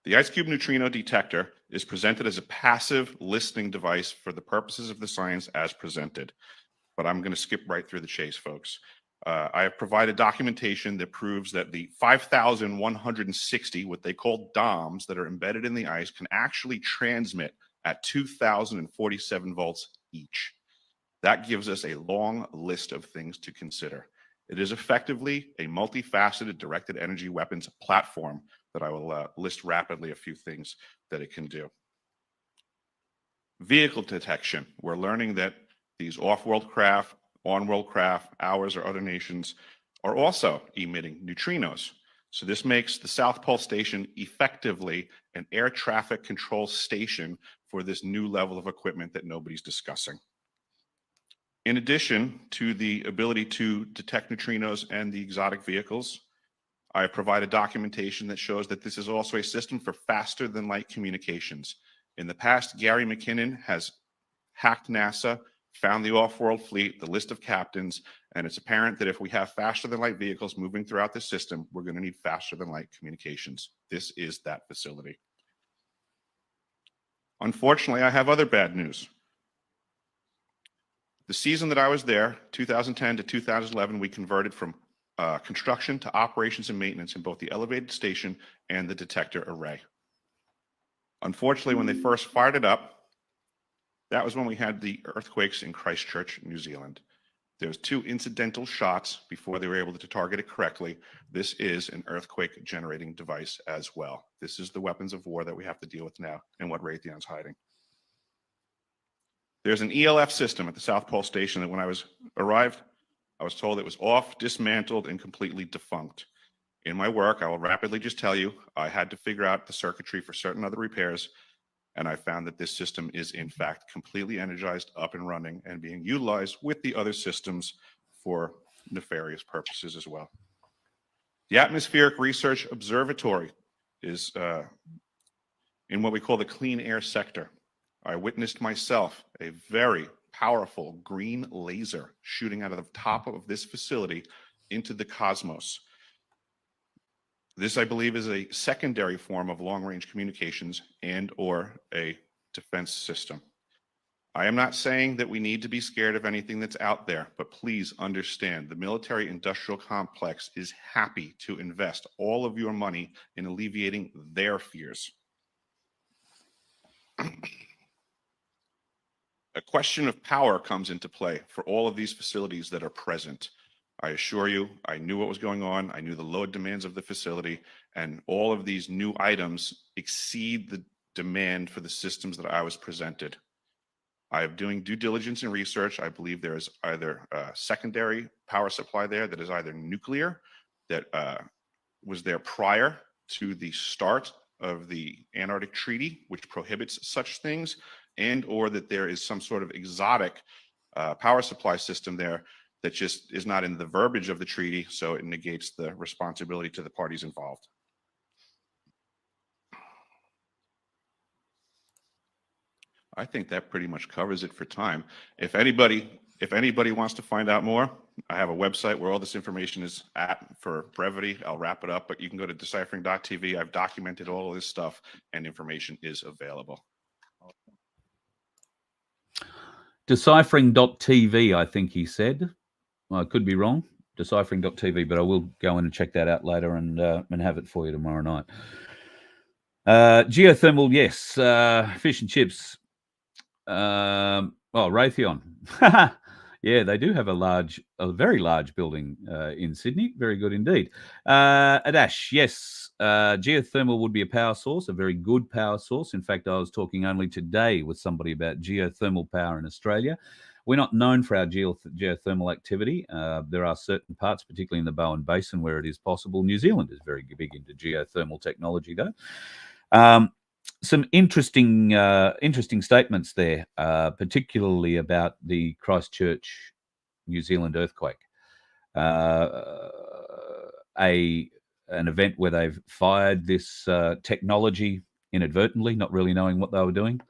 Speaker 3: The IceCube neutrino detector is presented as a passive listening device for the purposes of the science as presented. But I'm going to skip right through the chase, folks. I have provided documentation that proves that the 5,160, what they call DOMs, that are embedded in the ice can actually transmit at 2,047 volts each. That gives us a long list of things to consider. It is effectively a multifaceted directed energy weapons platform that I will list rapidly a few things that it can do. Vehicle detection. We're learning that these off-world craft, on-world craft, ours or other nations, are also emitting neutrinos. So this makes the South Pole Station effectively an air traffic control station for this new level of equipment that nobody's discussing. In addition to the ability to detect neutrinos and the exotic vehicles, I have provided documentation that shows that this is also a system for faster than light communications. In the past, Gary McKinnon has hacked NASA, found the off-world fleet, the list of captains, and it's apparent that if we have faster than light vehicles moving throughout the system, we're going to need faster than light communications. This is that facility. Unfortunately, I have other bad news. The season that I was there, 2010 to 2011, we converted from construction to operations and maintenance in both the elevated station and the detector array. Unfortunately, when they first fired it up, that was when we had the earthquakes in Christchurch, New Zealand. There was 2 incidental shots before they were able to target it correctly. This is an earthquake generating device as well. This is the weapons of war that we have to deal with now and what Raytheon's hiding. There's an ELF system at the South Pole Station that when I arrived, I was told it was off, dismantled, and completely defunct. In my work, I will rapidly just tell you, I had to figure out the circuitry for certain other repairs, and I found that this system is in fact completely energized, up and running, and being utilized with the other systems for nefarious purposes as well. The Atmospheric Research Observatory is in what we call the clean air sector. I witnessed myself a very powerful green laser shooting out of the top of this facility into the cosmos. This, I believe, is a secondary form of long-range communications and or a defense system. I am not saying that we need to be scared of anything that's out there, but please understand the military-industrial complex is happy to invest all of your money in alleviating their fears. A question of power comes into play for all of these facilities that are present. I assure you, I knew what was going on. I knew the load demands of the facility, and all of these new items exceed the demand for the systems that I was presented. I am doing due diligence and research. I believe there is either a secondary power supply there that is either nuclear, that was there prior to the start of the Antarctic Treaty, which prohibits such things, and or that there is some sort of exotic power supply system there that just is not in the verbiage of the treaty, so it negates the responsibility to the parties involved. I think that pretty much covers it for time. If anybody wants to find out more, I have a website where all this information is at. For brevity, I'll wrap it up, but you can go to deciphering.tv. I've documented all of this stuff, and information is available.
Speaker 1: Deciphering.tv, I think he said. Well, I could be wrong. Deciphering.tv, but I will go in and check that out later and have it for you tomorrow night. Geothermal, yes. Fish and chips. Raytheon. Yeah, they do have a very large building in Sydney. Very good indeed. Adash, yes, geothermal would be a power source, a very good power source. In fact, I was talking only today with somebody about geothermal power in Australia. We're not known for our geothermal activity. There are certain parts, particularly in the Bowen Basin, where it is possible. New Zealand is very big into geothermal technology, though. Some interesting statements there, particularly about the Christchurch, New Zealand earthquake. An event where they've fired this technology inadvertently, not really knowing what they were doing,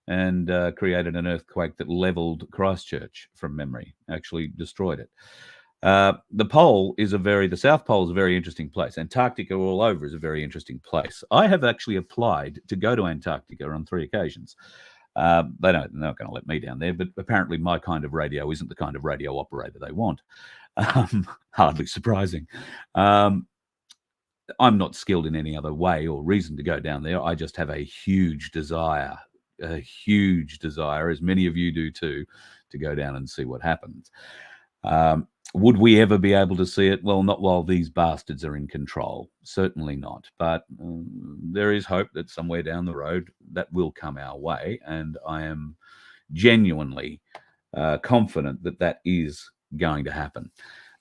Speaker 1: and created an earthquake that leveled Christchurch from memory, actually destroyed it. The South Pole is a very interesting place. Antarctica all over is a very interesting place. I have actually applied to go to Antarctica on 3 occasions. They're not going to let me down there, but apparently my kind of radio isn't the kind of radio operator they want. Hardly surprising. I'm not skilled in any other way or reason to go down there. I just have a huge desire, as many of you do too, to go down and see what happens. Would we ever be able to see it? Well, not while these bastards are in control. Certainly not. But there is hope that somewhere down the road that will come our way. And I am genuinely confident that that is going to happen.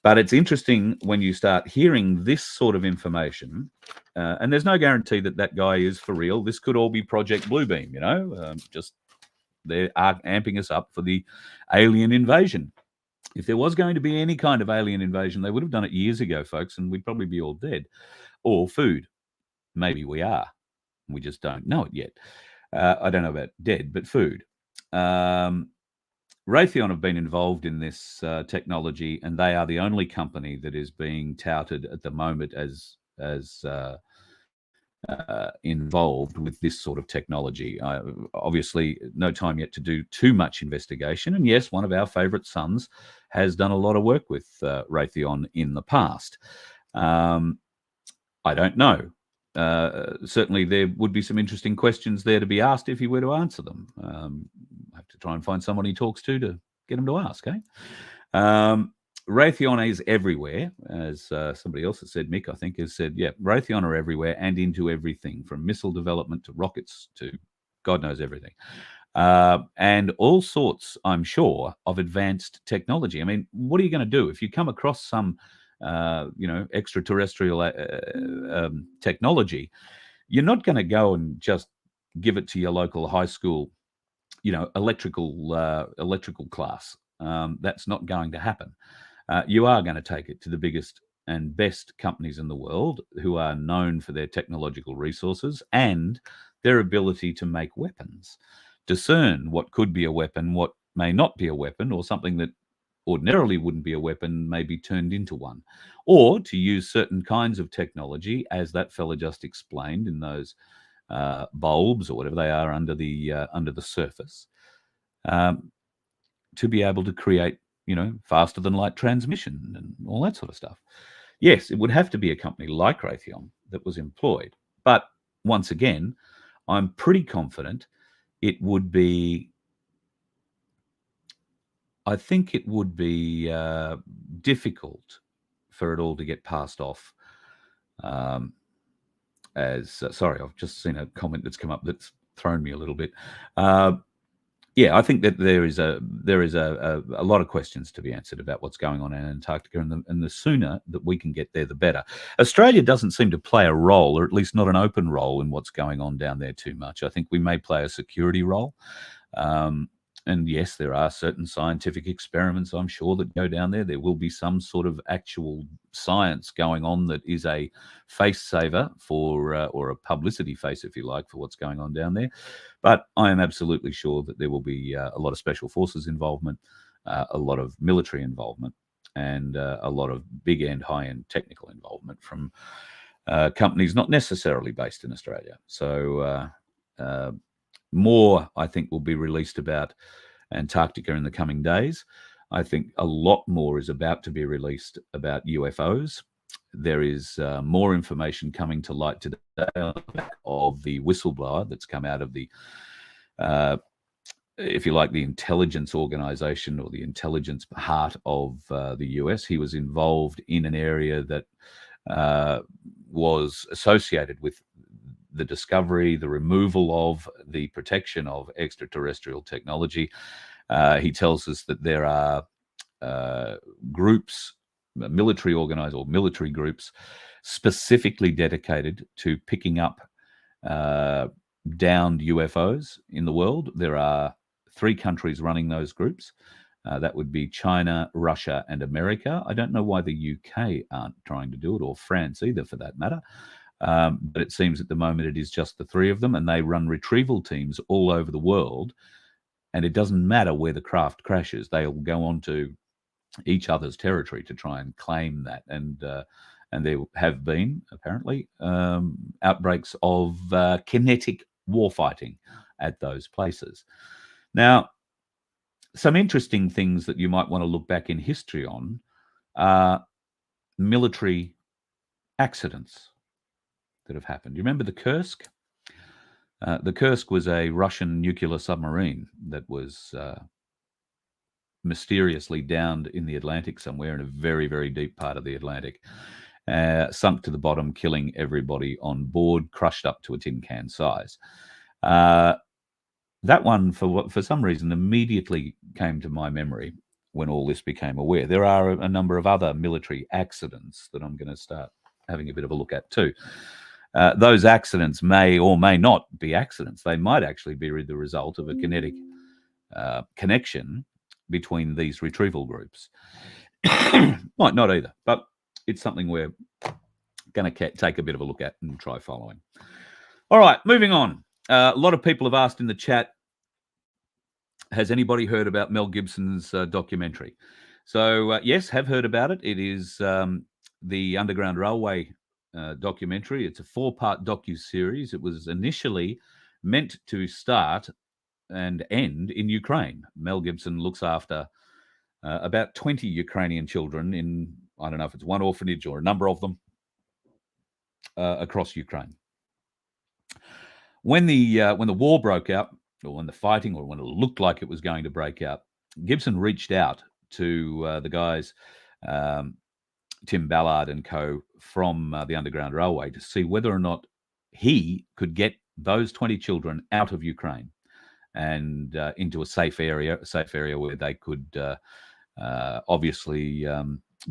Speaker 1: But it's interesting when you start hearing this sort of information, and there's no guarantee that that guy is for real. This could all be Project Bluebeam, just they're amping us up for the alien invasion. If there was going to be any kind of alien invasion, they would have done it years ago, folks, and we'd probably be all dead. Or food. Maybe we are. We just don't know it yet. I don't know about dead, but food. Raytheon have been involved in this technology, and they are the only company that is being touted at the moment as involved with this sort of technology. Obviously, no time yet to do too much investigation. And yes, one of our favourite sons has done a lot of work with Raytheon in the past. I don't know. Certainly, there would be some interesting questions there to be asked if you were to answer them. I have to try and find someone he talks to get him to ask, Raytheon is everywhere, as somebody else has said, Mick, I think, has said, yeah, Raytheon are everywhere and into everything, from missile development to rockets to God knows everything. And all sorts, I'm sure, of advanced technology. I mean, what are you going to do if you come across some extraterrestrial technology? You're not going to go and just give it to your local high school, electrical class. That's not going to happen. You are going to take it to the biggest and best companies in the world, who are known for their technological resources and their ability to make weapons, discern what could be a weapon, what may not be a weapon, or something that ordinarily wouldn't be a weapon may be turned into one, or to use certain kinds of technology, as that fella just explained, in those bulbs or whatever they are under the surface, to be able to create, faster than light transmission and all that sort of stuff. Yes, it would have to be a company like Raytheon that was employed. But once again, I'm pretty confident it would be, I think it would be difficult for it all to get passed off sorry, I've just seen a comment that's come up that's thrown me a little bit. Yeah, I think that there is a lot of questions to be answered about what's going on in Antarctica, and the sooner that we can get there, the better. Australia doesn't seem to play a role, or at least not an open role, in what's going on down there too much. I think we may play a security role. And yes, there are certain scientific experiments, I'm sure, that go down there. There will be some sort of actual science going on that is a face saver for, or a publicity face, if you like, for what's going on down there. But I am absolutely sure that there will be a lot of special forces involvement, a lot of military involvement, and a lot of big-end, high-end technical involvement from companies not necessarily based in Australia. So more, I think, will be released about Antarctica in the coming days. I think a lot more is about to be released about UFOs. There is more information coming to light today of the whistleblower that's come out of the if you like, the intelligence organization or the intelligence heart of the US. He was involved in an area that was associated with the discovery, the removal of, the protection of extraterrestrial technology. He tells us that there are groups, military groups, specifically dedicated to picking up downed UFOs in the world. There are 3 countries running those groups. That would be China, Russia, and America. I don't know why the UK aren't trying to do it, or France either, for that matter. But it seems at the moment it is just the 3 of them, and they run retrieval teams all over the world. And it doesn't matter where the craft crashes; they'll go on to each other's territory to try and claim that. And there have been, apparently, outbreaks of kinetic warfighting at those places. Now, some interesting things that you might want to look back in history on are military accidents that have happened. You remember the Kursk? The Kursk was a Russian nuclear submarine that was mysteriously downed in the Atlantic somewhere, in a very, very deep part of the Atlantic. Sunk to the bottom, killing everybody on board, crushed up to a tin can size. That one, for some reason, immediately came to my memory when all this became aware. There are a number of other military accidents that I'm going to start having a bit of a look at too. Those accidents may or may not be accidents. They might actually be the result of a kinetic connection between these retrieval groups. Might not either, but it's something we're going to take a bit of a look at and try following. All right, moving on. A lot of people have asked in the chat, has anybody heard about Mel Gibson's documentary? So yes, have heard about it. It is the Underground Railway documentary. It's a 4-part docu-series. It was initially meant to start and end in Ukraine. Mel Gibson looks after about 20 Ukrainian children in, I don't know if it's one orphanage or a number of them across Ukraine. When the war broke out, or when the fighting, or when it looked like it was going to break out, Gibson reached out to the guys, Tim Ballard and co, from the Underground Railway to see whether or not he could get those 20 children out of Ukraine and into a safe area where they could obviously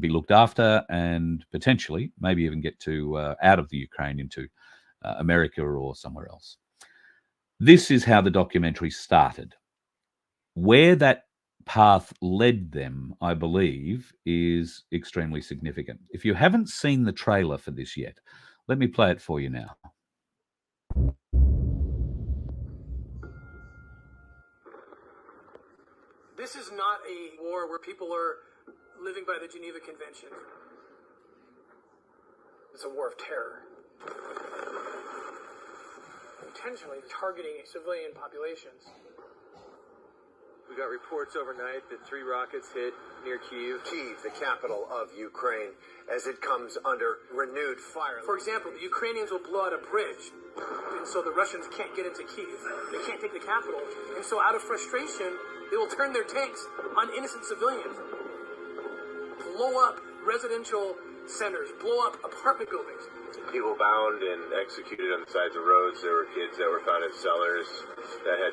Speaker 1: be looked after, and potentially maybe even get to out of the Ukraine into America or somewhere else. This is how the documentary started. Where that path led them, I believe, is extremely significant. If you haven't seen the trailer for this yet, let me play it for you now.
Speaker 4: This is not a war where people are living by the Geneva Convention. It's a war of terror. Intentionally targeting civilian populations.
Speaker 5: We got reports overnight that 3 rockets hit near Kyiv.
Speaker 6: Kyiv, the capital of Ukraine, as it comes under renewed fire.
Speaker 4: For example, the Ukrainians will blow out a bridge, and so the Russians can't get into Kyiv. They can't take the capital, and so out of frustration, they will turn their tanks on innocent civilians, blow up residential centers, blow up apartment buildings.
Speaker 5: People bound and executed on the sides of roads. There were kids that were found in cellars that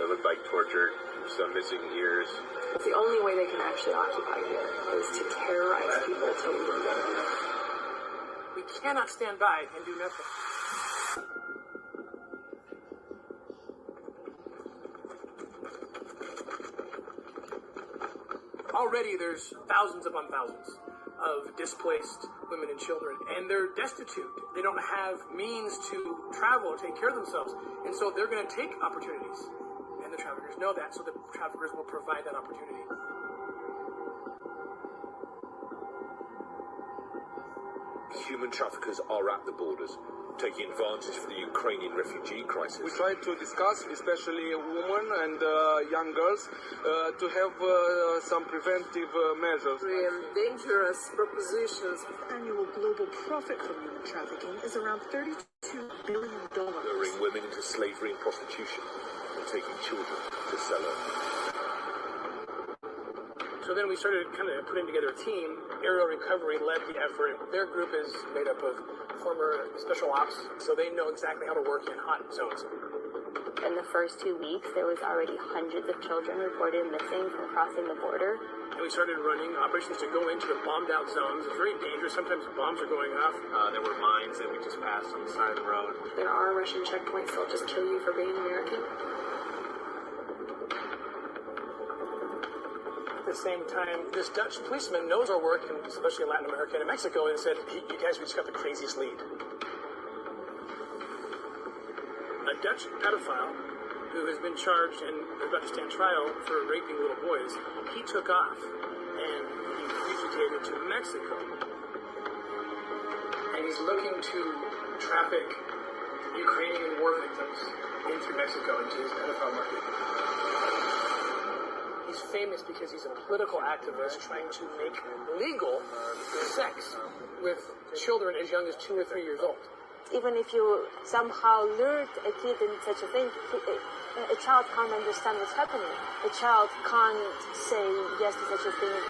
Speaker 5: looked like tortured, some missing ears.
Speaker 7: It's the only way they can actually occupy here is to terrorize people till we leave them.
Speaker 4: We cannot stand by and do nothing. Already there's thousands upon thousands of displaced women and children, and they're destitute. They don't have means to travel or take care of themselves, and so they're going to take opportunities. And the traffickers know that, so the traffickers will provide that opportunity.
Speaker 6: Human traffickers are at the borders, taking advantage of the Ukrainian refugee crisis.
Speaker 8: We try to discuss, especially women and young girls, to have some preventive measures.
Speaker 7: Dangerous propositions.
Speaker 9: Annual global profit from human trafficking is around $32
Speaker 7: $2 billion.
Speaker 6: luring women into slavery and prostitution and taking children to sell them.
Speaker 4: So then we started kind of putting together a team. Aerial Recovery led the effort. Their group is made up of former special ops, so they know exactly how to work in hot zones.
Speaker 9: In the first 2 weeks, there was already hundreds of children reported missing from crossing the border.
Speaker 4: And we started running operations to go into the bombed out zones. It's very dangerous. Sometimes bombs are going off.
Speaker 10: There were mines that we just passed on the side of the road.
Speaker 7: There are Russian checkpoints that'll just kill you for being American.
Speaker 4: At the same time, this Dutch policeman knows our work, and especially in Latin America and in Mexico, and said, hey, you guys, we just got the craziest lead. A Dutch pedophile who has been charged and is about to stand trial for raping little boys, he took off and he fugitated to Mexico. And he's looking to traffic Ukrainian war victims into Mexico, into his pedophile market. He's famous because he's a political activist trying to make legal sex with children as young as 2 or 3 years old.
Speaker 9: Even if you somehow lured a kid in such a thing, a child can't understand what's happening. A child can't say yes to such a thing.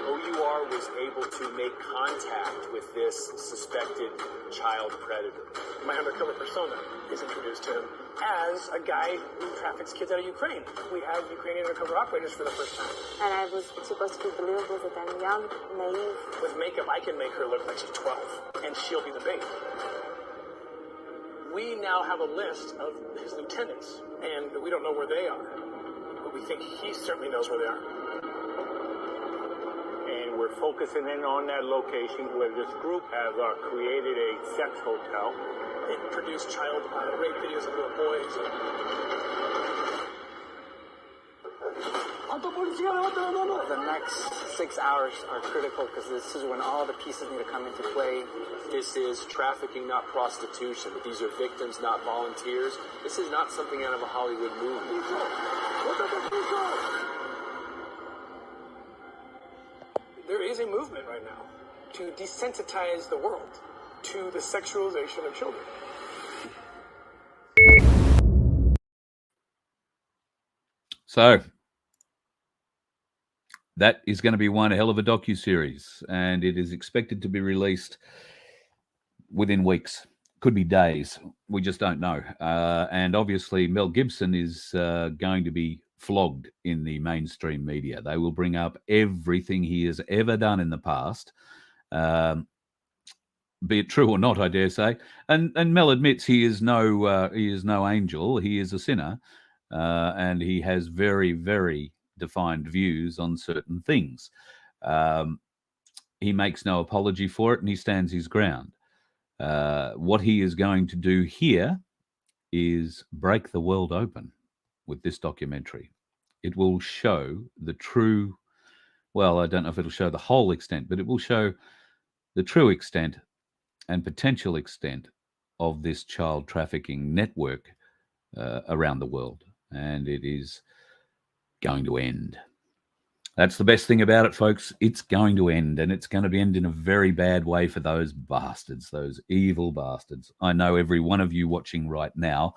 Speaker 10: OUR was able to make contact with this suspected child predator.
Speaker 4: My undercover persona is introduced to him as a guy who traffics kids out of Ukraine. We have Ukrainian undercover operators for the first time.
Speaker 9: And I was supposed to be believable that I'm young, naive.
Speaker 4: With makeup, I can make her look like she's 12, and she'll be the bait. We now have a list of his lieutenants, and we don't know where they are. But we think he certainly knows where they are.
Speaker 10: And we're focusing in on that location where this group has created a sex hotel.
Speaker 4: They produce child rape videos of little boys.
Speaker 11: The next 6 hours are critical because this is when all the pieces need to come into play.
Speaker 10: This is trafficking, not prostitution. These are victims, not volunteers. This is not something out of a Hollywood movie.
Speaker 4: There is a movement right now to desensitize the world to the sexualization of children.
Speaker 1: So that is going to be one hell of a docuseries, and it is expected to be released within weeks. Could be days. We just don't know. And obviously, Mel Gibson is going to be flogged in the mainstream media. They will bring up everything he has ever done in the past, be it true or not, I dare say. And Mel admits he is no angel. He is a sinner, and he has very, very defined views on certain things. He makes no apology for it, and he stands his ground. What he is going to do here is break the world open with this documentary. It will show the true, well, I don't know if it'll show the whole extent, but it will show the true extent and potential extent of this child trafficking network around the world. And it is going to end. That's the best thing about it, folks. It's going to end, and it's going to end in a very bad way for those bastards, those evil bastards. I know every one of you watching right now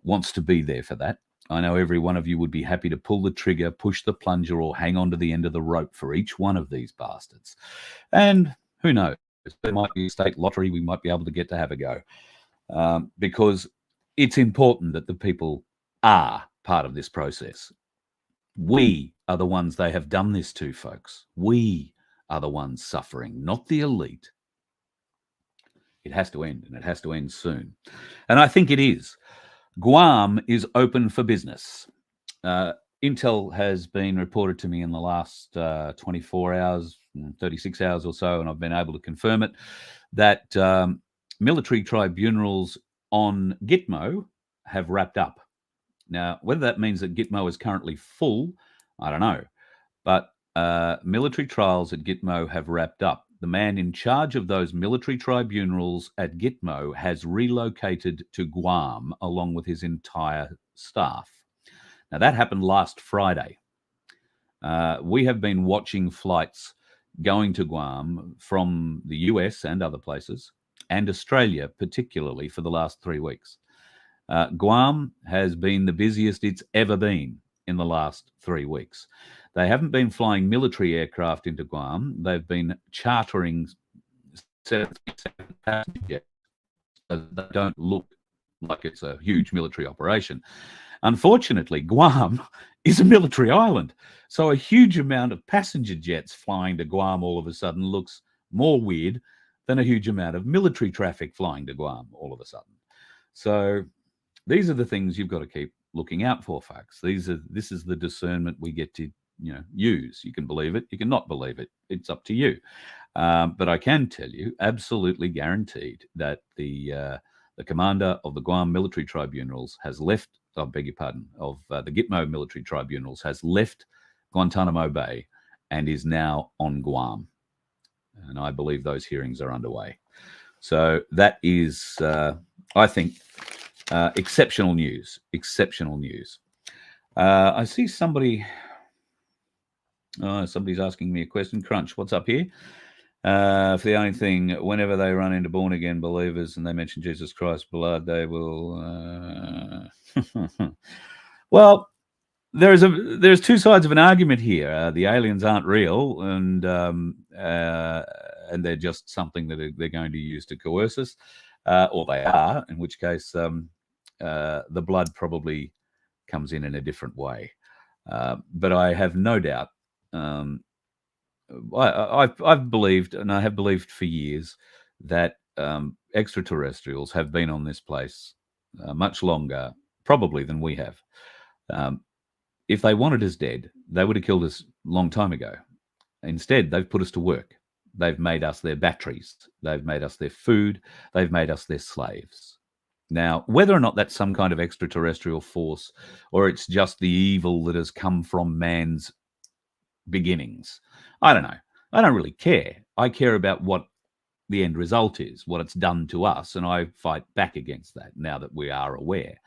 Speaker 1: wants to be there for that. I know every one of you would be happy to pull the trigger, push the plunger, or hang on to the end of the rope for each one of these bastards. And who knows? There might be a state lottery. We might be able to get to have a go. Because it's important that the people are part of this process. We are the ones they have done this to, folks. We are the ones suffering, not the elite. It has to end, and it has to end soon. And I think it is. Guam is open for business. Intel has been reported to me in the last 24 hours, 36 hours or so, and I've been able to confirm it, that military tribunals on Gitmo have wrapped up. Now, whether that means that Gitmo is currently full, I don't know. But military trials at Gitmo have wrapped up. The man in charge of those military tribunals at Gitmo has relocated to Guam along with his entire staff. Now, that happened last Friday. We have been watching flights going to Guam from the US and other places, and Australia particularly, for the last 3 weeks. Guam has been the busiest it's ever been in the last 3 weeks. They haven't been flying military aircraft into Guam. They've been chartering 77 passenger jets so that they don't look like it's a huge military operation. Unfortunately, Guam is a military island, so a huge amount of passenger jets flying to Guam all of a sudden looks more weird than a huge amount of military traffic flying to Guam all of a sudden. So these are the things you've got to keep looking out for, folks. This is the discernment we get to use. You can believe it, you can not believe it. It's up to you. But I can tell you, absolutely guaranteed, that the commander of the Guam military tribunals has left. I beg your pardon, of the Gitmo military tribunals has left Guantanamo Bay and is now on Guam. And I believe those hearings are underway. So that is, I think, exceptional news. Exceptional news. I see somebody's asking me a question. Crunch, what's up here? For the only thing, whenever they run into born again believers and they mention Jesus Christ's blood, they will. Well, there's two sides of an argument here. The aliens aren't real, and they're just something that they're going to use to coerce us, or they are. In which case, the blood probably comes in a different way. But I have no doubt. I've believed, and I have believed for years, that extraterrestrials have been on this place much longer, probably, than we have. If they wanted us dead, they would have killed us a long time ago. Instead, they've put us to work. They've made us their batteries. They've made us their food. They've made us their slaves. Now, whether or not that's some kind of extraterrestrial force, or it's just the evil that has come from man's beginnings, I don't know. I don't really care. I care about what the end result is, what it's done to us, and I fight back against that now that we are aware.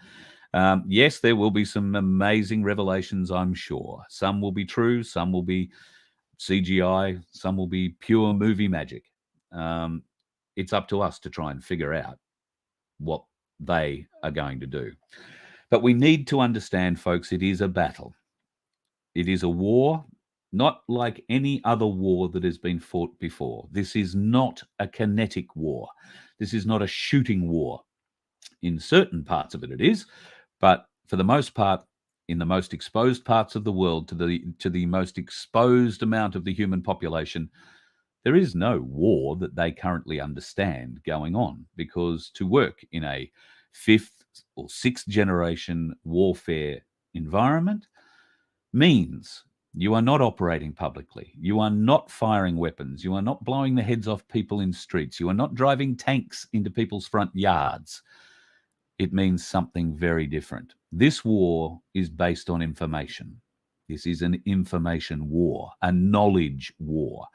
Speaker 1: Yes, there will be some amazing revelations, I'm sure. Some will be true, some will be CGI, some will be pure movie magic. It's up to us to try and figure out what they are going to do. But we need to understand, folks, it is a battle. It is a war, not like any other war that has been fought before. This is not a kinetic war. This is not a shooting war. In certain parts of it is, but for the most part, in the most exposed parts of the world, to the most exposed amount of the human population, there is no war that they currently understand going on, because to work in a 5th or 6th generation warfare environment means you are not operating publicly. You are not firing weapons. You are not blowing the heads off people in streets. You are not driving tanks into people's front yards. It means something very different. This war is based on information. This is an information war, a knowledge war.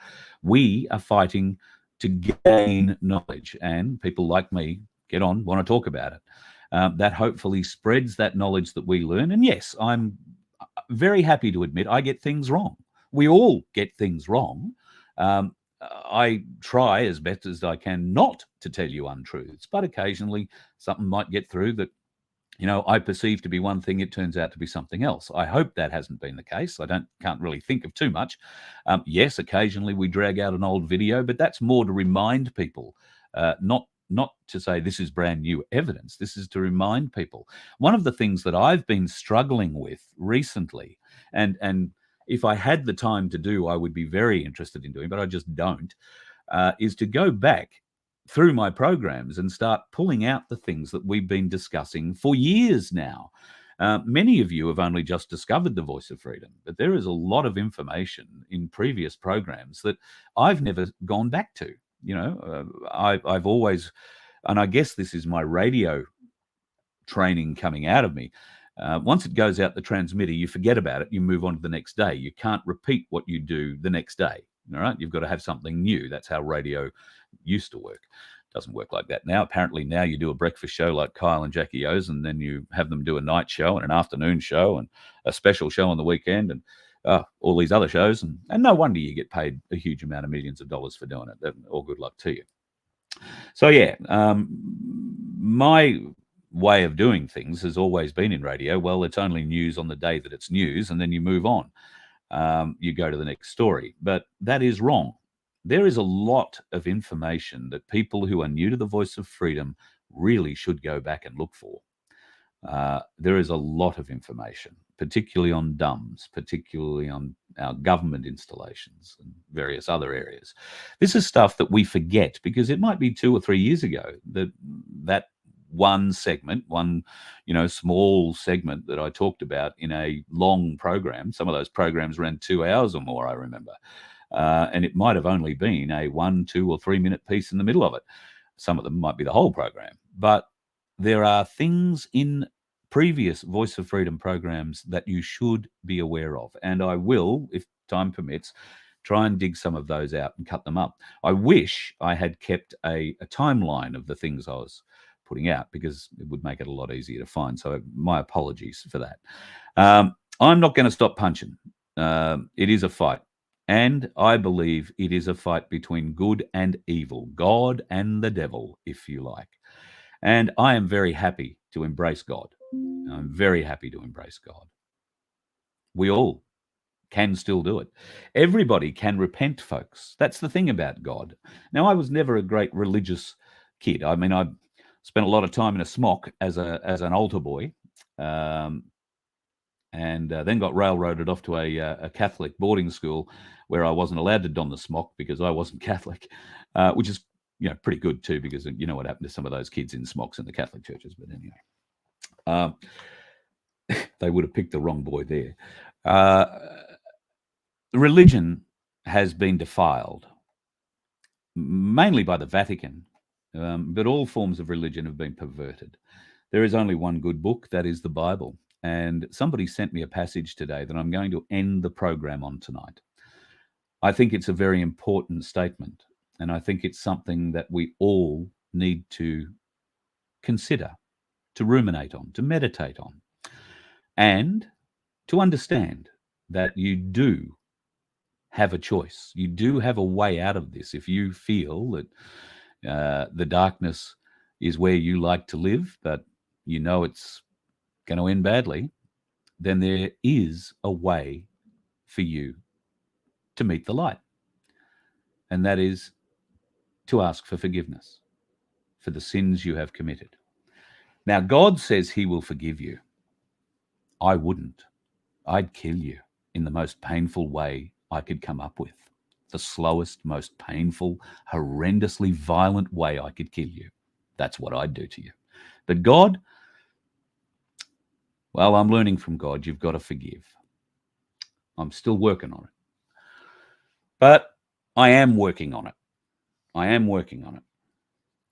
Speaker 1: We are fighting to gain knowledge, and people like me want to talk about it. That hopefully spreads that knowledge that we learn. And yes, I'm very happy to admit I get things wrong. We all get things wrong. I try as best as I can not to tell you untruths, but occasionally something might get through that, I perceive to be one thing, it turns out to be something else. I hope that hasn't been the case. I can't really think of too much. Yes, occasionally we drag out an old video, but that's more to remind people, not to say this is brand new evidence. This is to remind people. One of the things that I've been struggling with recently, and if I had the time to do, I would be very interested in doing, but I just don't, is to go back through my programs and start pulling out the things that we've been discussing for years now. Many of you have only just discovered the Voice of Freedom, but there is a lot of information in previous programs that I've never gone back to. I've always, and I guess this is my radio training coming out of me. Once it goes out the transmitter, you forget about it. You move on to the next day. You can't repeat what you do the next day. All right. You've got to have something new. That's how radio used to work. It doesn't work like that now. Apparently now you do a breakfast show like Kyle and Jackie O's, and then you have them do a night show and an afternoon show and a special show on the weekend. And all these other shows, and no wonder you get paid a huge amount of millions of dollars for doing it. All good luck to you. So yeah, my way of doing things has always been in radio. Well, it's only news on the day that it's news, and then you move on. You go to the next story. But that is wrong. There is a lot of information that people who are new to the Voice of Freedom really should go back and look for. There is a lot of information, particularly on DUMBs, particularly on our government installations and various other areas. This is stuff that we forget because it might be 2 or 3 years ago that one segment, small segment that I talked about in a long program. Some of those programs ran 2 hours or more, I remember. And it might have only been a 1, 2 or 3 minute piece in the middle of it. Some of them might be the whole program. But there are things in previous Voice of Freedom programs that you should be aware of. And I will, if time permits, try and dig some of those out and cut them up. I wish I had kept a timeline of the things I was putting out, because it would make it a lot easier to find. So my apologies for that. I'm not going to stop punching. It is a fight. And I believe it is a fight between good and evil, God and the devil, if you like. And I am very happy to embrace God. I'm very happy to embrace God. We all can still do it. Everybody can repent, folks. That's the thing about God. Now, I was never a great religious kid. I mean, I spent a lot of time in a smock as an altar boy, and then got railroaded off to a Catholic boarding school where I wasn't allowed to don the smock because I wasn't Catholic, which is pretty good too, because you know what happened to some of those kids in smocks in the Catholic churches. But anyway, they would have picked the wrong boy there. Religion has been defiled, mainly by the Vatican, but all forms of religion have been perverted. There is only one good book, that is the Bible. And somebody sent me a passage today that I'm going to end the program on tonight. I think it's a very important statement, and I think it's something that we all need to consider, to ruminate on, to meditate on, and to understand that you do have a choice. You do have a way out of this. If you feel that the darkness is where you like to live, but you know it's going to end badly, then there is a way for you to meet the light. And that is to ask for forgiveness for the sins you have committed. Now, God says he will forgive you. I wouldn't. I'd kill you in the most painful way I could come up with. The slowest, most painful, horrendously violent way I could kill you. That's what I'd do to you. But God, well, I'm learning from God. You've got to forgive. I'm still working on it. But I am working on it. I am working on it.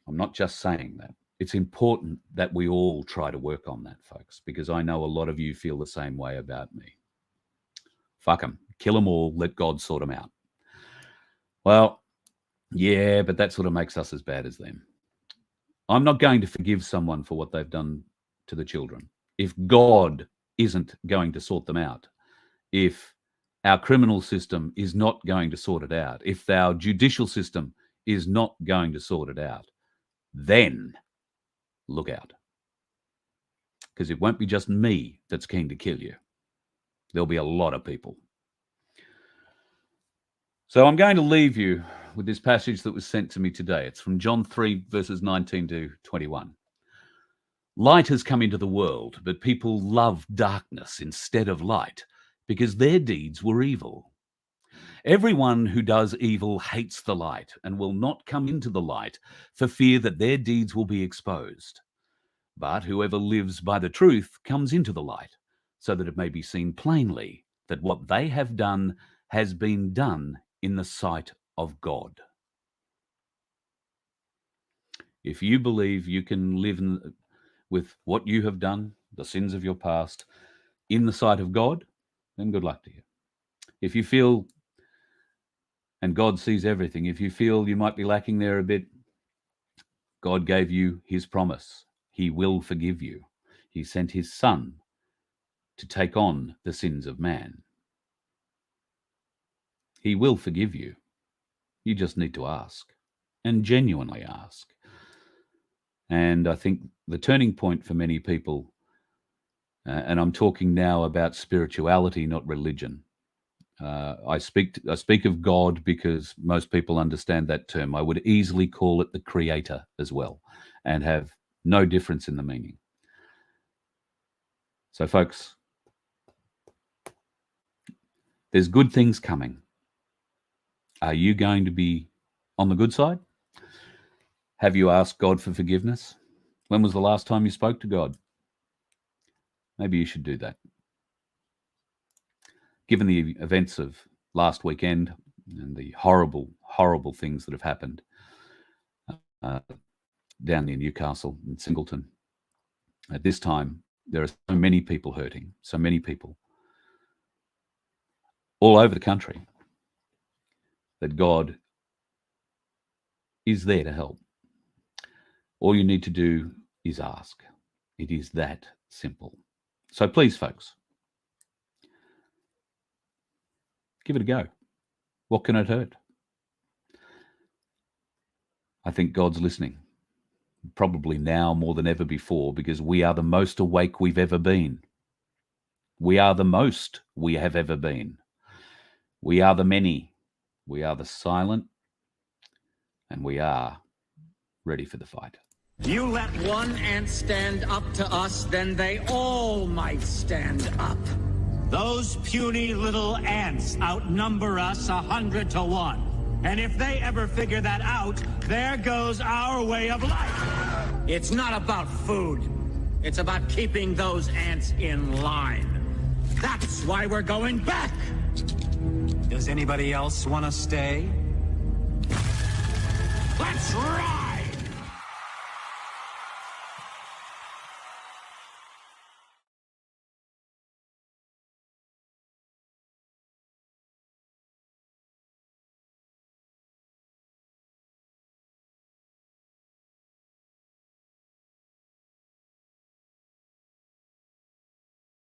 Speaker 1: I'm not just saying that. It's important that we all try to work on that, folks, because I know a lot of you feel the same way about me. Fuck them. Kill them all. Let God sort them out. Well, yeah, but that sort of makes us as bad as them. I'm not going to forgive someone for what they've done to the children. If God isn't going to sort them out, if our criminal system is not going to sort it out, if our judicial system is not going to sort it out, then look out. Because it won't be just me that's keen to kill you. There'll be a lot of people. So I'm going to leave you with this passage that was sent to me today. It's from John 3, verses 19 to 21. Light has come into the world, but people love darkness instead of light because their deeds were evil. Everyone who does evil hates the light and will not come into the light for fear that their deeds will be exposed. But whoever lives by the truth comes into the light, so that it may be seen plainly that what they have done has been done in the sight of God. If you believe you can live with what you have done, the sins of your past, in the sight of God, then good luck to you. If you feel, and God sees everything, if you feel you might be lacking there a bit, God gave you his promise. He will forgive you. He sent his Son to take on the sins of man. He will forgive you. You just need to ask, and genuinely ask. And I think the turning point for many people, and I'm talking now about spirituality, not religion. I speak of God because most people understand that term. I would easily call it the Creator as well, and have no difference in the meaning. So, folks, there's good things coming. Are you going to be on the good side? Have you asked God for forgiveness? When was the last time you spoke to God? Maybe you should do that. Given the events of last weekend and the horrible, horrible things that have happened down near Newcastle and Singleton, at this time, there are so many people hurting, so many people all over the country, that God is there to help. All you need to do is ask. It is that simple. So please, folks, give it a go. What can it hurt? I think God's listening, probably now more than ever before, because we are the most awake we've ever been. We are the most we have ever been. We are the many. We are the silent. And we are ready for the fight.
Speaker 12: You let one ant stand up to us, then they all might stand up. Those puny little ants outnumber us 100 to 1. And if they ever figure that out, there goes our way of life. It's not about food. It's about keeping those ants in line. That's why we're going back. Does anybody else want to stay? Let's rock!